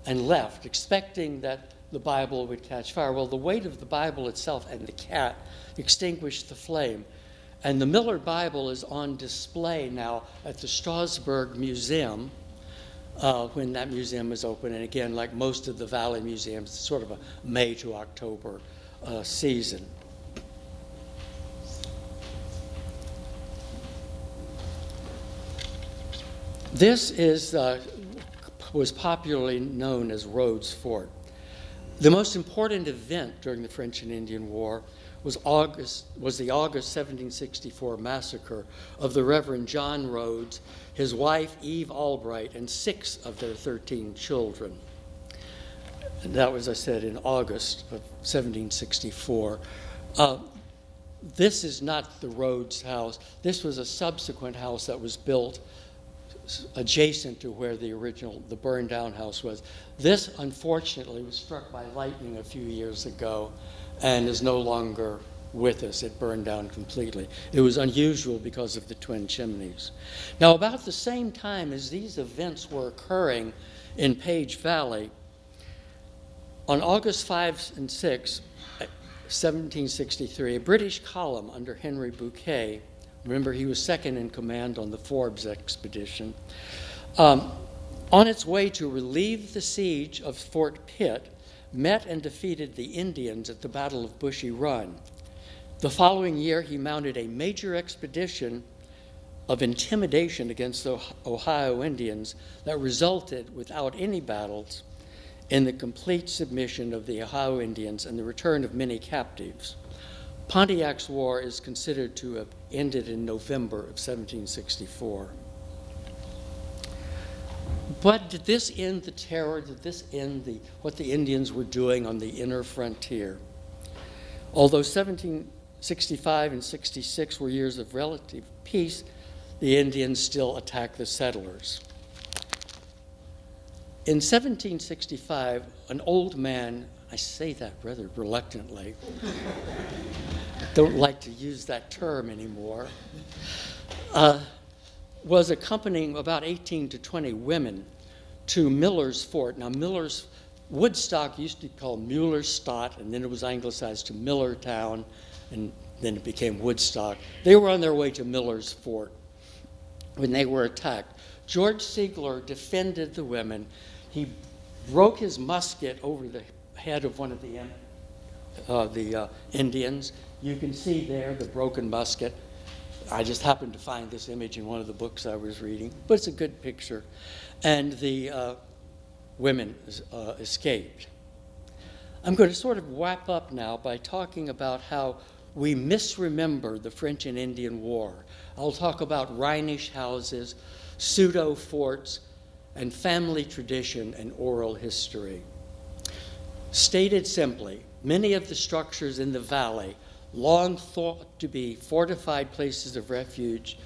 and left, expecting that the Bible would catch fire. Well, the weight of the Bible itself and the cat extinguished the flame. And the Miller Bible is on display now at the Strasbourg Museum when that museum is open. And again, like most of the Valley museums, it's sort of a May to October season. This was popularly known as Rhodes Fort. The most important event during the French and Indian War was the August 1764 massacre of the Reverend John Rhodes, his wife Eve Albright, and 6 of their 13 children. And that was, I said, in August of 1764. This is not the Rhodes house. This was a subsequent house that was built adjacent to where the burned down house was. This, unfortunately, was struck by lightning a few years ago and is no longer with us. It burned down completely. It was unusual because of the twin chimneys. Now, about the same time as these events were occurring in Page Valley, on August 5 and 6, 1763, a British column under Henry Bouquet, remember he was second in command on the Forbes expedition, on its way to relieve the siege of Fort Pitt, met and defeated the Indians at the Battle of Bushy Run. The following year, he mounted a major expedition of intimidation against the Ohio Indians that resulted, without any battles, in the complete submission of the Ohio Indians and the return of many captives. Pontiacs War is considered to have ended in November of 1764. But did this end the terror? Did this end what the Indians were doing on the inner frontier? Although 1765 and 66 were years of relative peace, the Indians still attacked the settlers. In 1765, an old man, I say that rather reluctantly, don't like to use that term anymore, was accompanying about 18 to 20 women to Miller's Fort. Now, Miller's Woodstock used to be called Mullerstadt, and then it was anglicized to Millertown, and then it became Woodstock. They were on their way to Miller's Fort when they were attacked. George Siegler defended the women. He broke his musket over the head of one of the Indians. You can see there the broken musket. I just happened to find this image in one of the books I was reading, but it's a good picture. And the women escaped. I'm going to sort of wrap up now by talking about how we misremember the French and Indian War. I'll talk about Rhinish houses, pseudo forts, and family tradition and oral history. Stated simply, many of the structures in the valley, long thought to be fortified places of refuge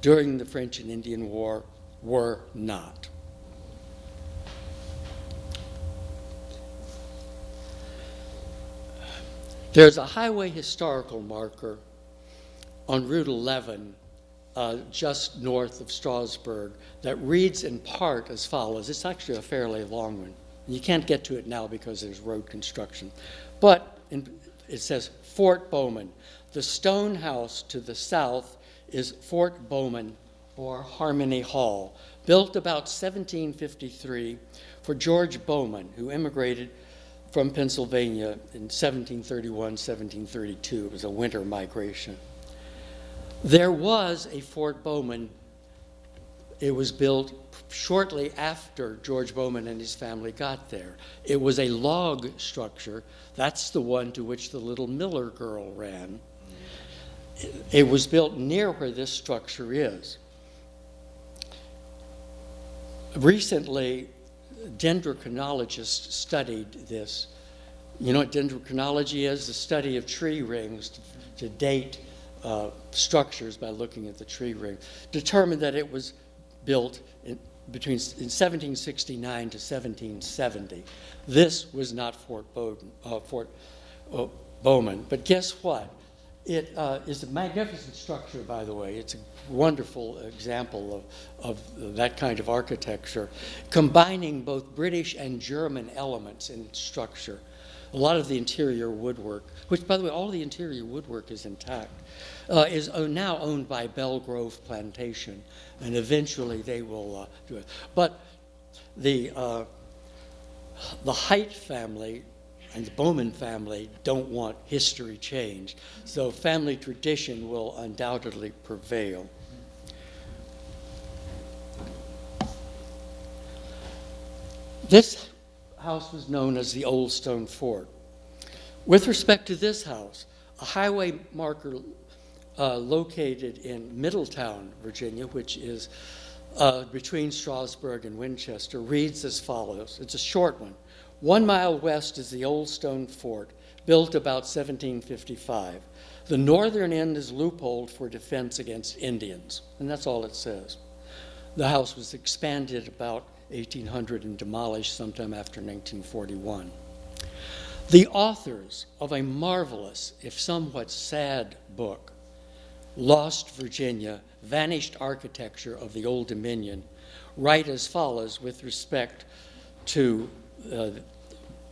during the French and Indian War, were not. There's a highway historical marker on Route 11 just north of Strasburg that reads in part as follows. It's actually a fairly long one. You can't get to it now because there's road construction. But it says Fort Bowman. The stone house to the south is Fort Bowman, or Harmony Hall, built about 1753 for George Bowman, who immigrated from Pennsylvania in 1731, 1732. It was a winter migration. There was a Fort Bowman. It was built shortly after George Bowman and his family got there. It was a log structure. That's the one to which the little Miller girl ran. It was built near where this structure is. Recently, dendrochronologists studied this. You know what dendrochronology is? The study of tree rings to date structures by looking at the tree ring. Determined that it was built in 1769 to 1770. This was not Fort Bowman. But guess what? It is a magnificent structure, by the way. It's a wonderful example of that kind of architecture, combining both British and German elements in its structure. A lot of the interior woodwork, which, by the way, all the interior woodwork is intact, is now owned by Belgrove Plantation, and eventually they will do it. But the Height family and the Bowman family don't want history changed, so family tradition will undoubtedly prevail. This house was known as the Old Stone Fort. With respect to this house, a highway marker located in Middletown, Virginia, which is between Strasburg and Winchester, reads as follows. It's a short one. 1 mile west is the Old Stone Fort, built about 1755. The northern end is loopholed for defense against Indians, and that's all it says. The house was expanded about 1800 and demolished sometime after 1941. The authors of a marvelous, if somewhat sad book, Lost Virginia, Vanished Architecture of the Old Dominion, write as follows with respect to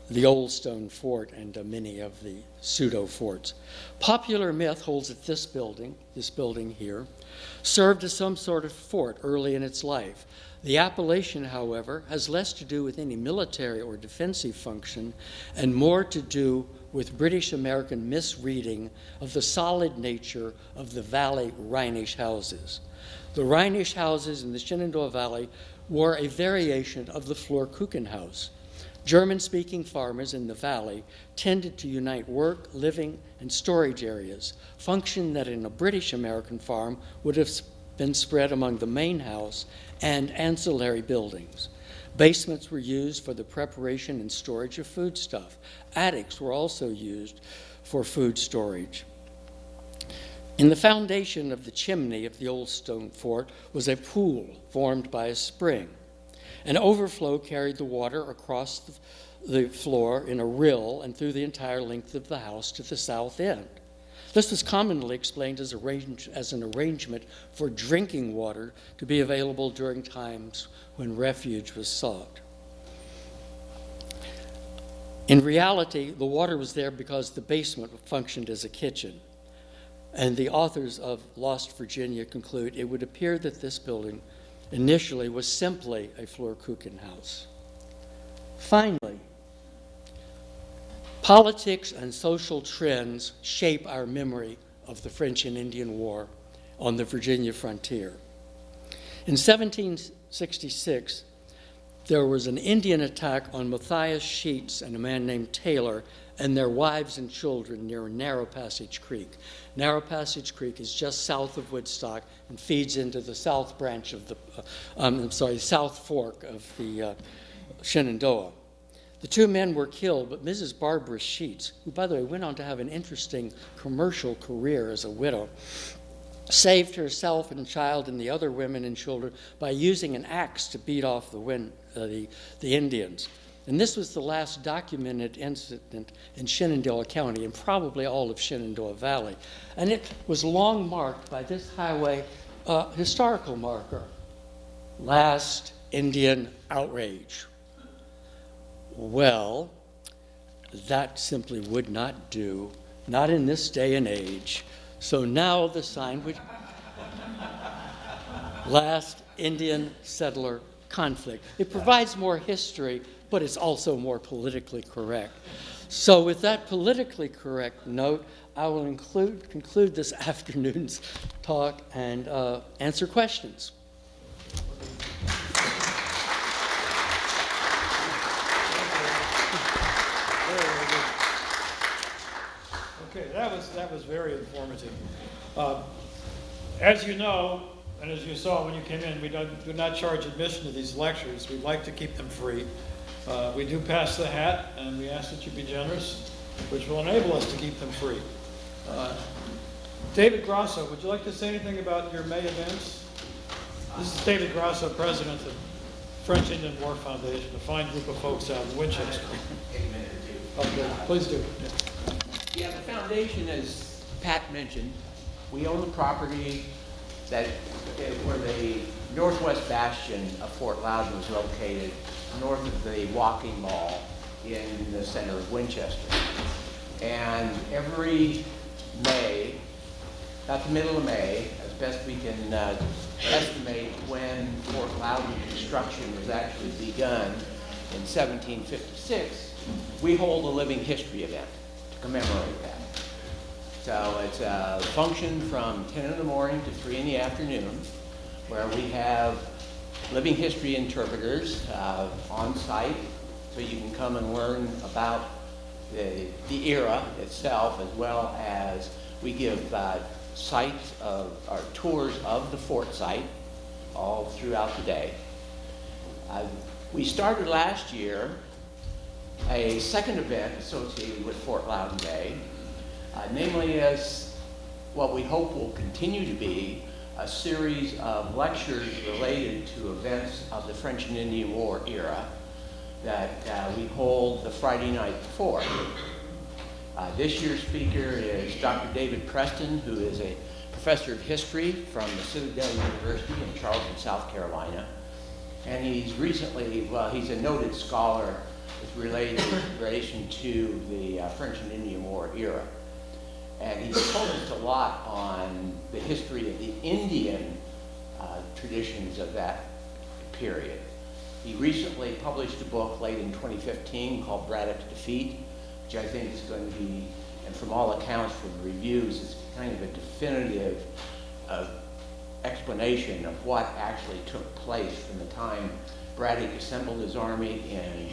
the Old Stone Fort and many of the pseudo-forts. Popular myth holds that this building here, served as some sort of fort early in its life. The appellation, however, has less to do with any military or defensive function and more to do with British American misreading of the solid nature of the Valley Rhenish houses. The Rhenish houses in the Shenandoah Valley were a variation of the Flurkuchen house. German-speaking farmers in the valley tended to unite work, living, and storage areas, function that in a British American farm would have been spread among the main house and ancillary buildings. Basements were used for the preparation and storage of foodstuff. Attics were also used for food storage. In the foundation of the chimney of the Old Stone Fort was a pool formed by a spring. An overflow carried the water across the floor in a rill and through the entire length of the house to the south end. This was commonly explained as an arrangement for drinking water to be available during times when refuge was sought. In reality, the water was there because the basement functioned as a kitchen. And the authors of Lost Virginia conclude it would appear that this building initially was simply a Flurkuchen house. Finally, politics and social trends shape our memory of the French and Indian War on the Virginia frontier. In 1766, there was an Indian attack on Matthias Sheets and a man named Taylor and their wives and children near Narrow Passage Creek. Narrow Passage Creek is just south of Woodstock and feeds into the south branch of the, south fork of the Shenandoah. The two men were killed, but Mrs. Barbara Sheets, who, by the way, went on to have an interesting commercial career as a widow, saved herself and child and the other women and children by using an axe to beat off the Indians. And this was the last documented incident in Shenandoah County and probably all of Shenandoah Valley. And it was long marked by this highway historical marker, Last Indian Outrage. Well, that simply would not do, not in this day and age. So now the sign would, Last Indian Settler Conflict. It provides more history, but it's also more politically correct. So with that politically correct note, I will conclude this afternoon's talk and answer questions. Okay, that was very informative. As you know, and as you saw when you came in, we do not charge admission to these lectures. We'd like to keep them free. We do pass the hat, and we ask that you be generous, which will enable us to keep them free. David Grosso, would you like to say anything about your May events? This is David Grosso, president of French Indian War Foundation, a fine group of folks out in Winchester. Okay, please do. Yeah, the foundation, as Pat mentioned, we own the property that where the northwest bastion of Fort Loudoun was located, north of the Walking Mall in the center of Winchester. And every May, about the middle of May, as best we can estimate when Fort Loudoun construction was actually begun in 1756, we hold a living history event to commemorate that. So it's a function from 10 in the morning to 3 in the afternoon, where we have living history interpreters on site, so you can come and learn about the era itself, as well as we give sites of our tours of the fort site all throughout the day. We started last year a second event associated with Fort Loudoun Day, namely as what we hope will continue to be a series of lectures related to events of the French and Indian War era that we hold the Friday night before. This year's speaker is Dr. David Preston, who is a professor of history from the Citadel University in Charleston, South Carolina. And he's recently, well, he's a noted scholar with relation to the French and Indian War era. And he's focused a lot on the history of the Indian traditions of that period. He recently published a book late in 2015 called Braddock's Defeat, which I think is going to be, and from all accounts from reviews, is kind of a definitive explanation of what actually took place from the time Braddock assembled his army in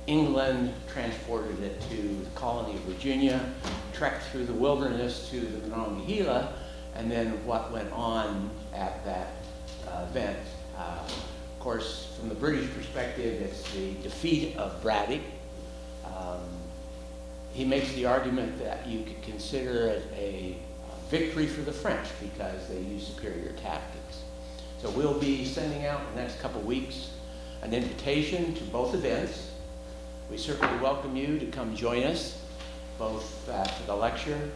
England, transported it to the colony of Virginia, trekked through the wilderness to the Monongahela, and then what went on at that event. Of course, from the British perspective, it's the defeat of Braddock. He makes the argument that you could consider it a victory for the French because they used superior tactics. So we'll be sending out in the next couple weeks an invitation to both events. We certainly welcome you to come join us, both for the lecture,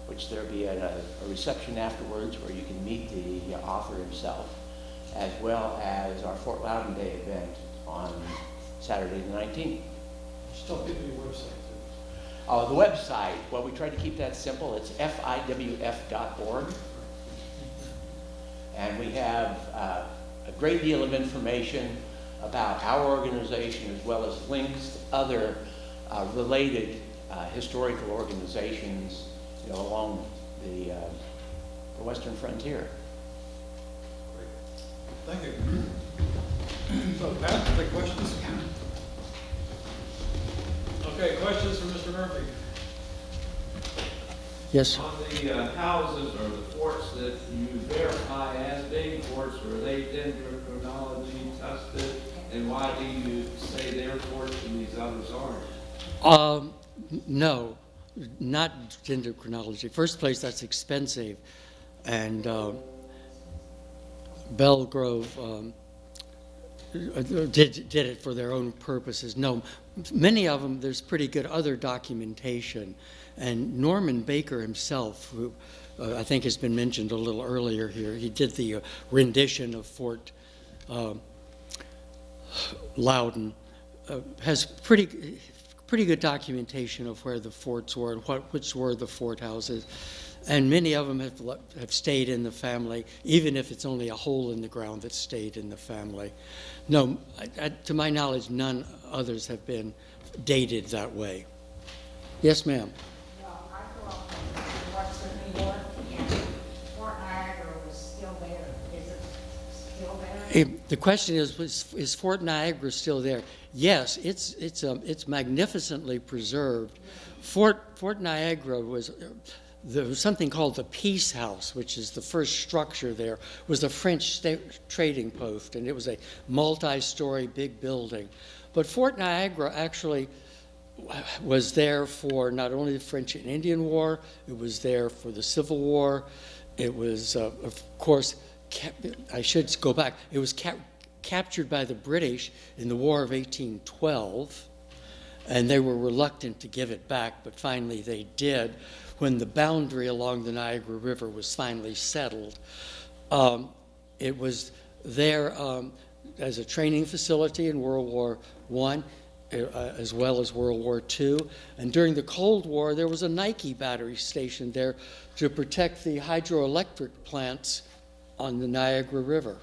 which there'll be a reception afterwards where you can meet the author himself, as well as our Fort Loudoun Day event on Saturday the 19th. Still give me your website, too. Oh, the website, well, we tried to keep that simple. It's fiwf.org. And we have a great deal of information about our organization, as well as links to other related historical organizations, you know, along the western frontier. Thank you. So, Pat, the questions? Okay, questions for Mr. Murphy? Yes. On the houses or the forts that you verify as being forts, were they dendrochronology tested And why do you say their forts and these others aren't? No, not gender chronology. First place, that's expensive. And Belgrove did it for their own purposes. No, many of them, there's pretty good other documentation. And Norman Baker himself, who I think has been mentioned a little earlier here, he did the rendition of Fort Loudoun, has pretty good documentation of where the forts were and which were the fort houses. And many of them have stayed in the family, even if it's only a hole in the ground that stayed in the family. No, to my knowledge, none others have been dated that way. Yes, ma'am. Well, I grew up in Western New York, and Fort Niagara was still there. Is it still there? The question is Fort Niagara still there? Yes, it's magnificently preserved. Fort Niagara there was something called the Peace House, which is the first structure there, was the French trading post, and it was a multi-story big building. But Fort Niagara actually was there for not only the French and Indian War, it was there for the Civil War. It was, of course, I should go back, it was captured by the British in the War of 1812, and they were reluctant to give it back, but finally they did. When the boundary along the Niagara River was finally settled, it was there as a training facility in World War I, as well as World War II. And during the Cold War, there was a Nike battery station there to protect the hydroelectric plants on the Niagara River.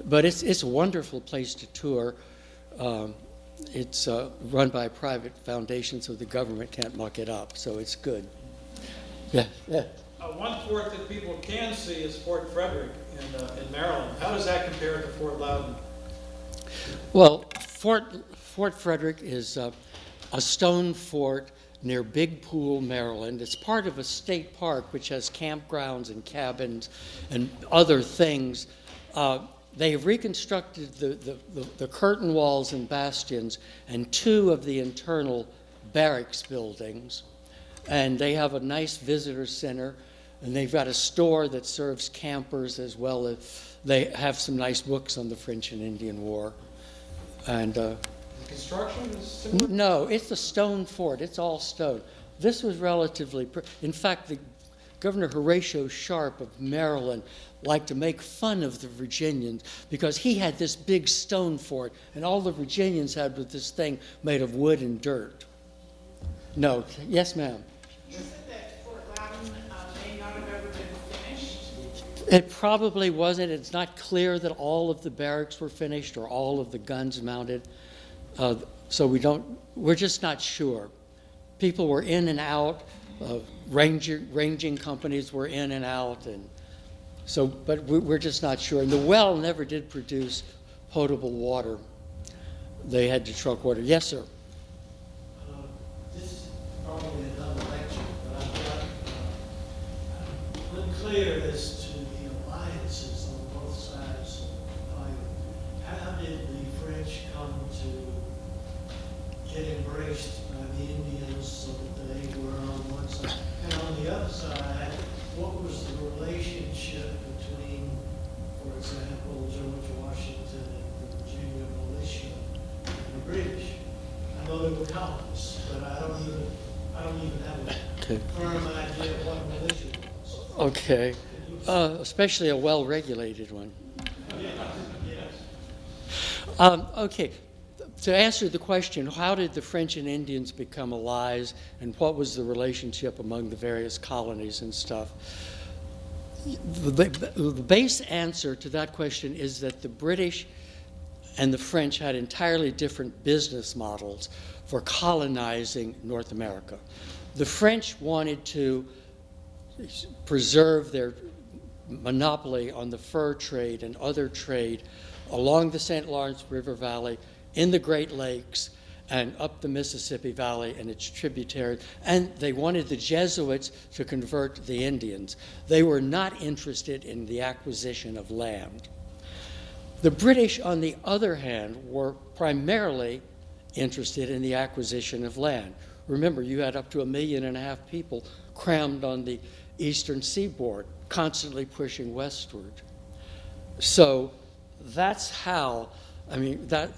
But it's a wonderful place to tour. It's run by a private foundation, so the government can't muck it up, so it's good. Yeah. One fort that people can see is Fort Frederick in Maryland. How does that compare to Fort Loudoun? Well, Fort Frederick is a stone fort near Big Pool, Maryland. It's part of a state park which has campgrounds and cabins and other things. They have reconstructed the curtain walls and bastions and two of the internal barracks buildings. And they have a nice visitor center, and they've got a store that serves campers as well as they have some nice books on the French and Indian War. And The construction is similar? no, it's a stone fort. It's all stone. This was relatively, in fact, the Governor Horatio Sharp of Maryland liked to make fun of the Virginians because he had this big stone fort, and all the Virginians had was this thing made of wood and dirt. No, yes, ma'am. You said that Fort Loudoun may not have ever been finished. It probably wasn't. It's not clear that all of the barracks were finished or all of the guns mounted. So we're just not sure. People were in and out. Ranging companies were in and out. And so, but we're just not sure. And the well never did produce potable water. They had to truck water. Yes, sir. This is probably another lecture, but I'm unclear as to the alliances on both sides of the fight. How did the French come to get embraced by the Indians so that they were on one side? And on the other side, what was the relationship between, for example, George Washington and the Virginia militia and the British? I know they were colonists, but I don't even have a firm idea of what militia was. Okay. Especially a well-regulated one. Yes. Okay. To answer the question, how did the French and Indians become allies, and what was the relationship among the various colonies and stuff? The base answer to that question is that the British and the French had entirely different business models for colonizing North America. The French wanted to preserve their monopoly on the fur trade and other trade along the St. Lawrence River Valley, in the Great Lakes, and up the Mississippi Valley and its tributaries. And they wanted the Jesuits to convert the Indians. They were not interested in the acquisition of land. The British, on the other hand, were primarily interested in the acquisition of land. Remember, you had up to 1.5 million people crammed on the eastern seaboard, constantly pushing westward. So that's how, I mean, that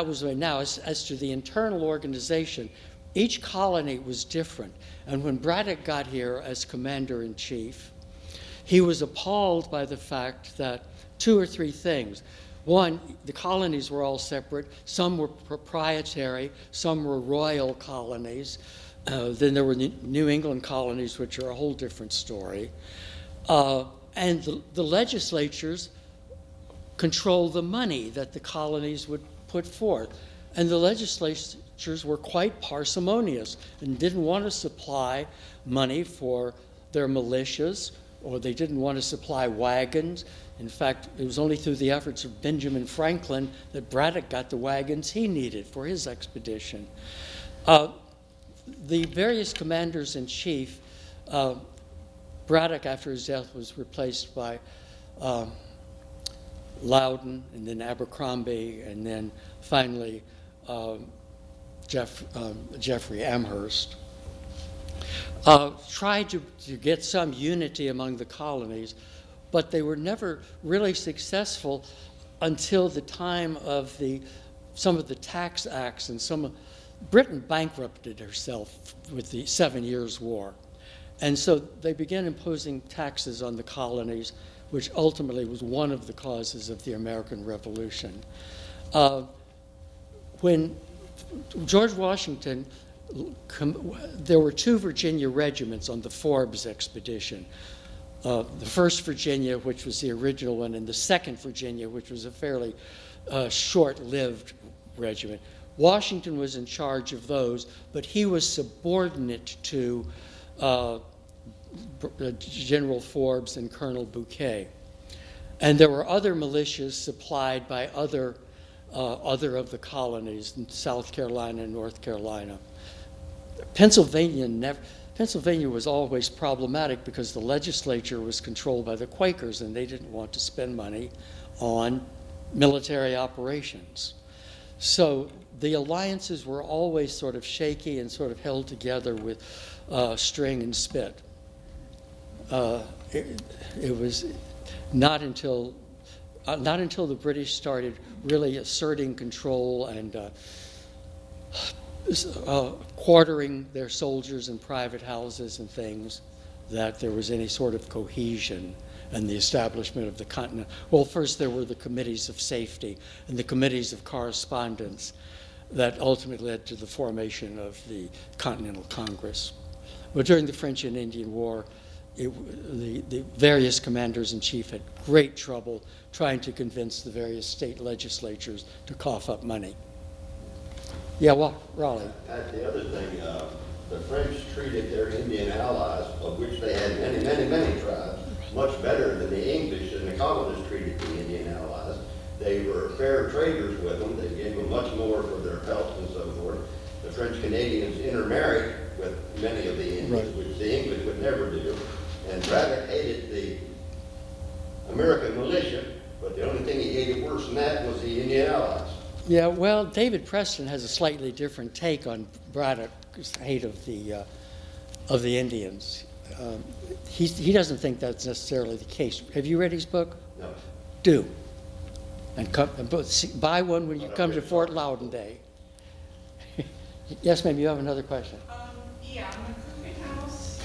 was right now. As to the internal organization, each colony was different. And when Braddock got here as commander-in-chief, he was appalled by the fact that 2 or 3 things. One, the colonies were all separate. Some were proprietary, some were royal colonies. Then there were New England colonies, which are a whole different story. And the legislatures controlled the money that the colonies would put forth. And the legislatures were quite parsimonious and didn't want to supply money for their militias, or they didn't want to supply wagons. In fact, it was only through the efforts of Benjamin Franklin that Braddock got the wagons he needed for his expedition. The various commanders-in-chief, Braddock, after his death, was replaced by Loudoun, and then Abercrombie, and then finally Jeffrey Amherst. Tried to get some unity among the colonies, but they were never really successful until the time of some of the tax acts, and Britain bankrupted herself with the 7 Years' War. And so they began imposing taxes on the colonies, which ultimately was one of the causes of the American Revolution. When George Washington, there were 2 Virginia regiments on the Forbes expedition. The 1st Virginia, which was the original one, and the 2nd Virginia, which was a fairly short-lived regiment. Washington was in charge of those, but he was subordinate to General Forbes and Colonel Bouquet. And there were other militias supplied by other of the colonies in South Carolina and North Carolina. Pennsylvania was always problematic because the legislature was controlled by the Quakers, and they didn't want to spend money on military operations. So the alliances were always sort of shaky and sort of held together with string and spit. It was not until the British started really asserting control and quartering their soldiers in private houses and things that there was any sort of cohesion and the establishment of the continent. Well, first there were the committees of safety and the committees of correspondence that ultimately led to the formation of the Continental Congress. But during the French and Indian War, the various commanders-in-chief had great trouble trying to convince the various state legislatures to cough up money. Yeah, well, Raleigh. The other thing, the French treated their Indian allies, of which they had many, many, many tribes, much better than the English and the colonists treated the Indian allies. They were fair traders with them. They gave them much more for their pelts and so forth. The French Canadians intermarried with many of the Indians, right, which the English would never do. And Braddock hated the American militia, but the only thing he hated worse than that was the Indian allies. Yeah, well, David Preston has a slightly different take on Braddock's hate of the Indians. He doesn't think that's necessarily the case. Have you read his book? No. Do. And buy one when you come to Fort Loudoun Day. Yes, ma'am, you have another question. Yeah, on the Crooked house,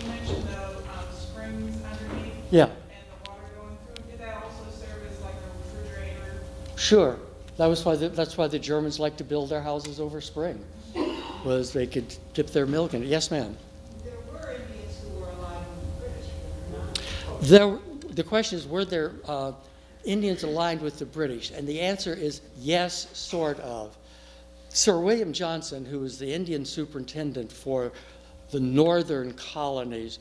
you mentioned the springs underneath. Yeah. And the water going through. Did that also serve as like a refrigerator? Sure. That's why the Germans like to build their houses over spring, was they could dip their milk in it. Yes, ma'am. There were Indians who were aligned with the British, were not? The question is, were there Indians aligned with the British? And the answer is yes, sort of. Sir William Johnson, who was the Indian superintendent for the northern colonies,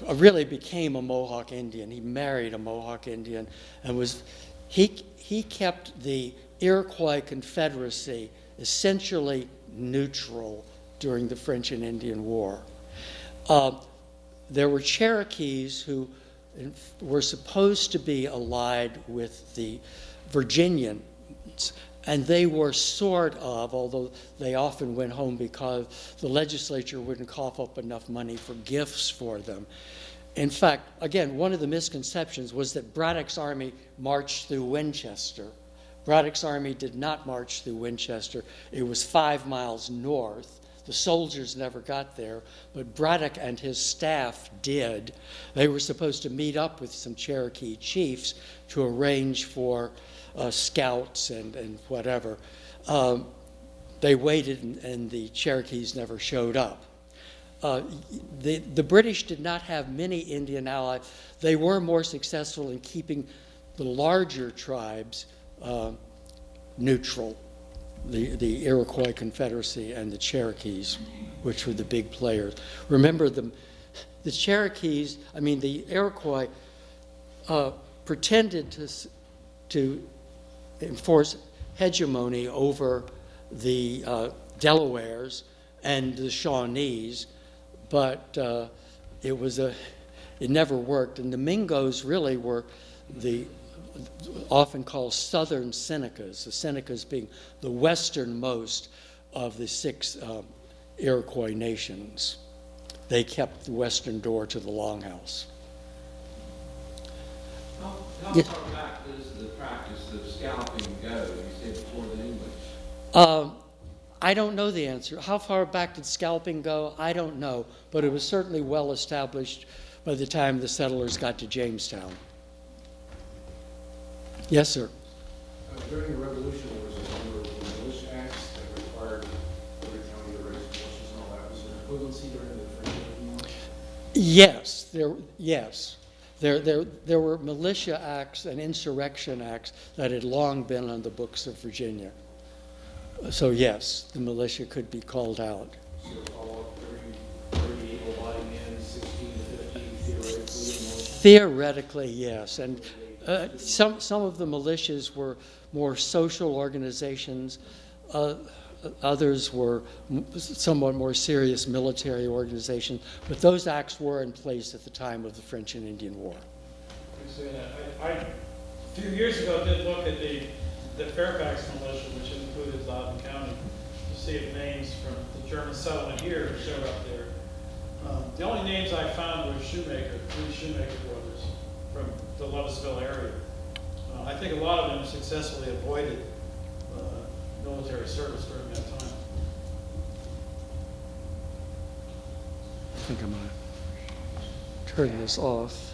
really became a Mohawk Indian. He married a Mohawk Indian and he kept the Iroquois Confederacy essentially neutral during the French and Indian War. There were Cherokees who were supposed to be allied with the Virginians, and they were sort of, although they often went home because the legislature wouldn't cough up enough money for gifts for them. In fact, again, one of the misconceptions was that Braddock's army marched through Winchester. Braddock's army did not march through Winchester. It was 5 miles north. The soldiers never got there, but Braddock and his staff did. They were supposed to meet up with some Cherokee chiefs to arrange for scouts and whatever. They waited, and the Cherokees never showed up. The British did not have many Indian allies. They were more successful in keeping the larger tribes neutral, the Iroquois Confederacy and the Cherokees, which were the big players. Remember, the Cherokees, the Iroquois pretended to enforce hegemony over the Delawares and the Shawnees, but it never worked. And the Mingos really were the often called Southern Senecas, the Senecas being the westernmost of the 6 Iroquois nations. They kept the western door to the Longhouse. How Yeah. far back does the practice of scalping go? You said before the English. I don't know the answer. How far back did scalping go? I don't know, but it was certainly well established by the time the settlers got to Jamestown. Yes, sir. During the Revolution, there was a number of militia acts that required every county to raise militias and all that. Was there equivalency during the French Indian War? Yes. There were militia acts and insurrection acts that had long been on the books of Virginia. So yes, the militia could be called out. So all up 30 able-bodied men, 16 to 50, Theoretically, yes. And some of the militias were more social organizations. Others were somewhat more serious military organizations. But those acts were in place at the time of the French and Indian War. I a few years ago did look at the Fairfax militia, which included Loudoun County, to see if names from the German settlement here showed up there. The only names I found were three Shoemaker brothers from the Lovettsville area. I think a lot of them successfully avoided military service during that time. I think I'm going to turn this off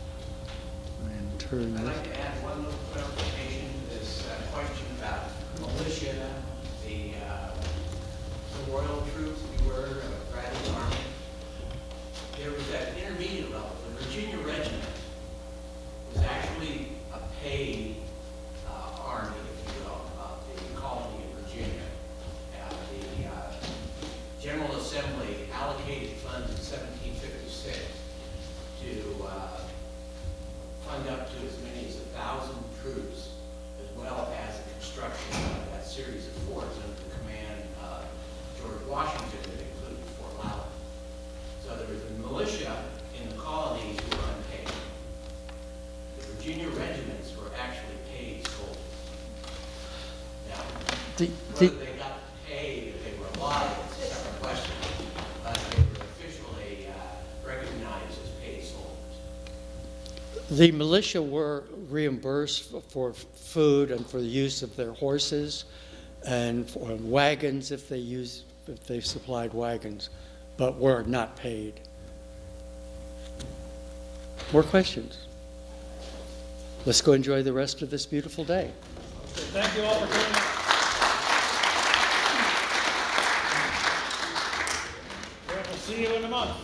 and turn I'd this. like to add one little clarification to this question about militia, the royal troops, if you were, Braddock's army. There was that intermediate level. The Virginia regiment was actually a paid army, if you will, of the colony of Virginia. The General Assembly allocated funds in 1756 to fund up to as many as 1,000 troops, as well as the construction of that series of forts under the command of George Washington that included Fort Loudoun. So there was a militia in the colonies who were unpaid. The Virginia regiments were actually paid soldiers. Now, whether they got paid, if they were allotted, it's a separate question, but they were officially recognized as paid soldiers. The militia were reimbursed for food and for the use of their horses and for wagons if they supplied wagons, but were not paid. More questions? Let's go enjoy the rest of this beautiful day. Thank you all for coming. We'll see you in a month.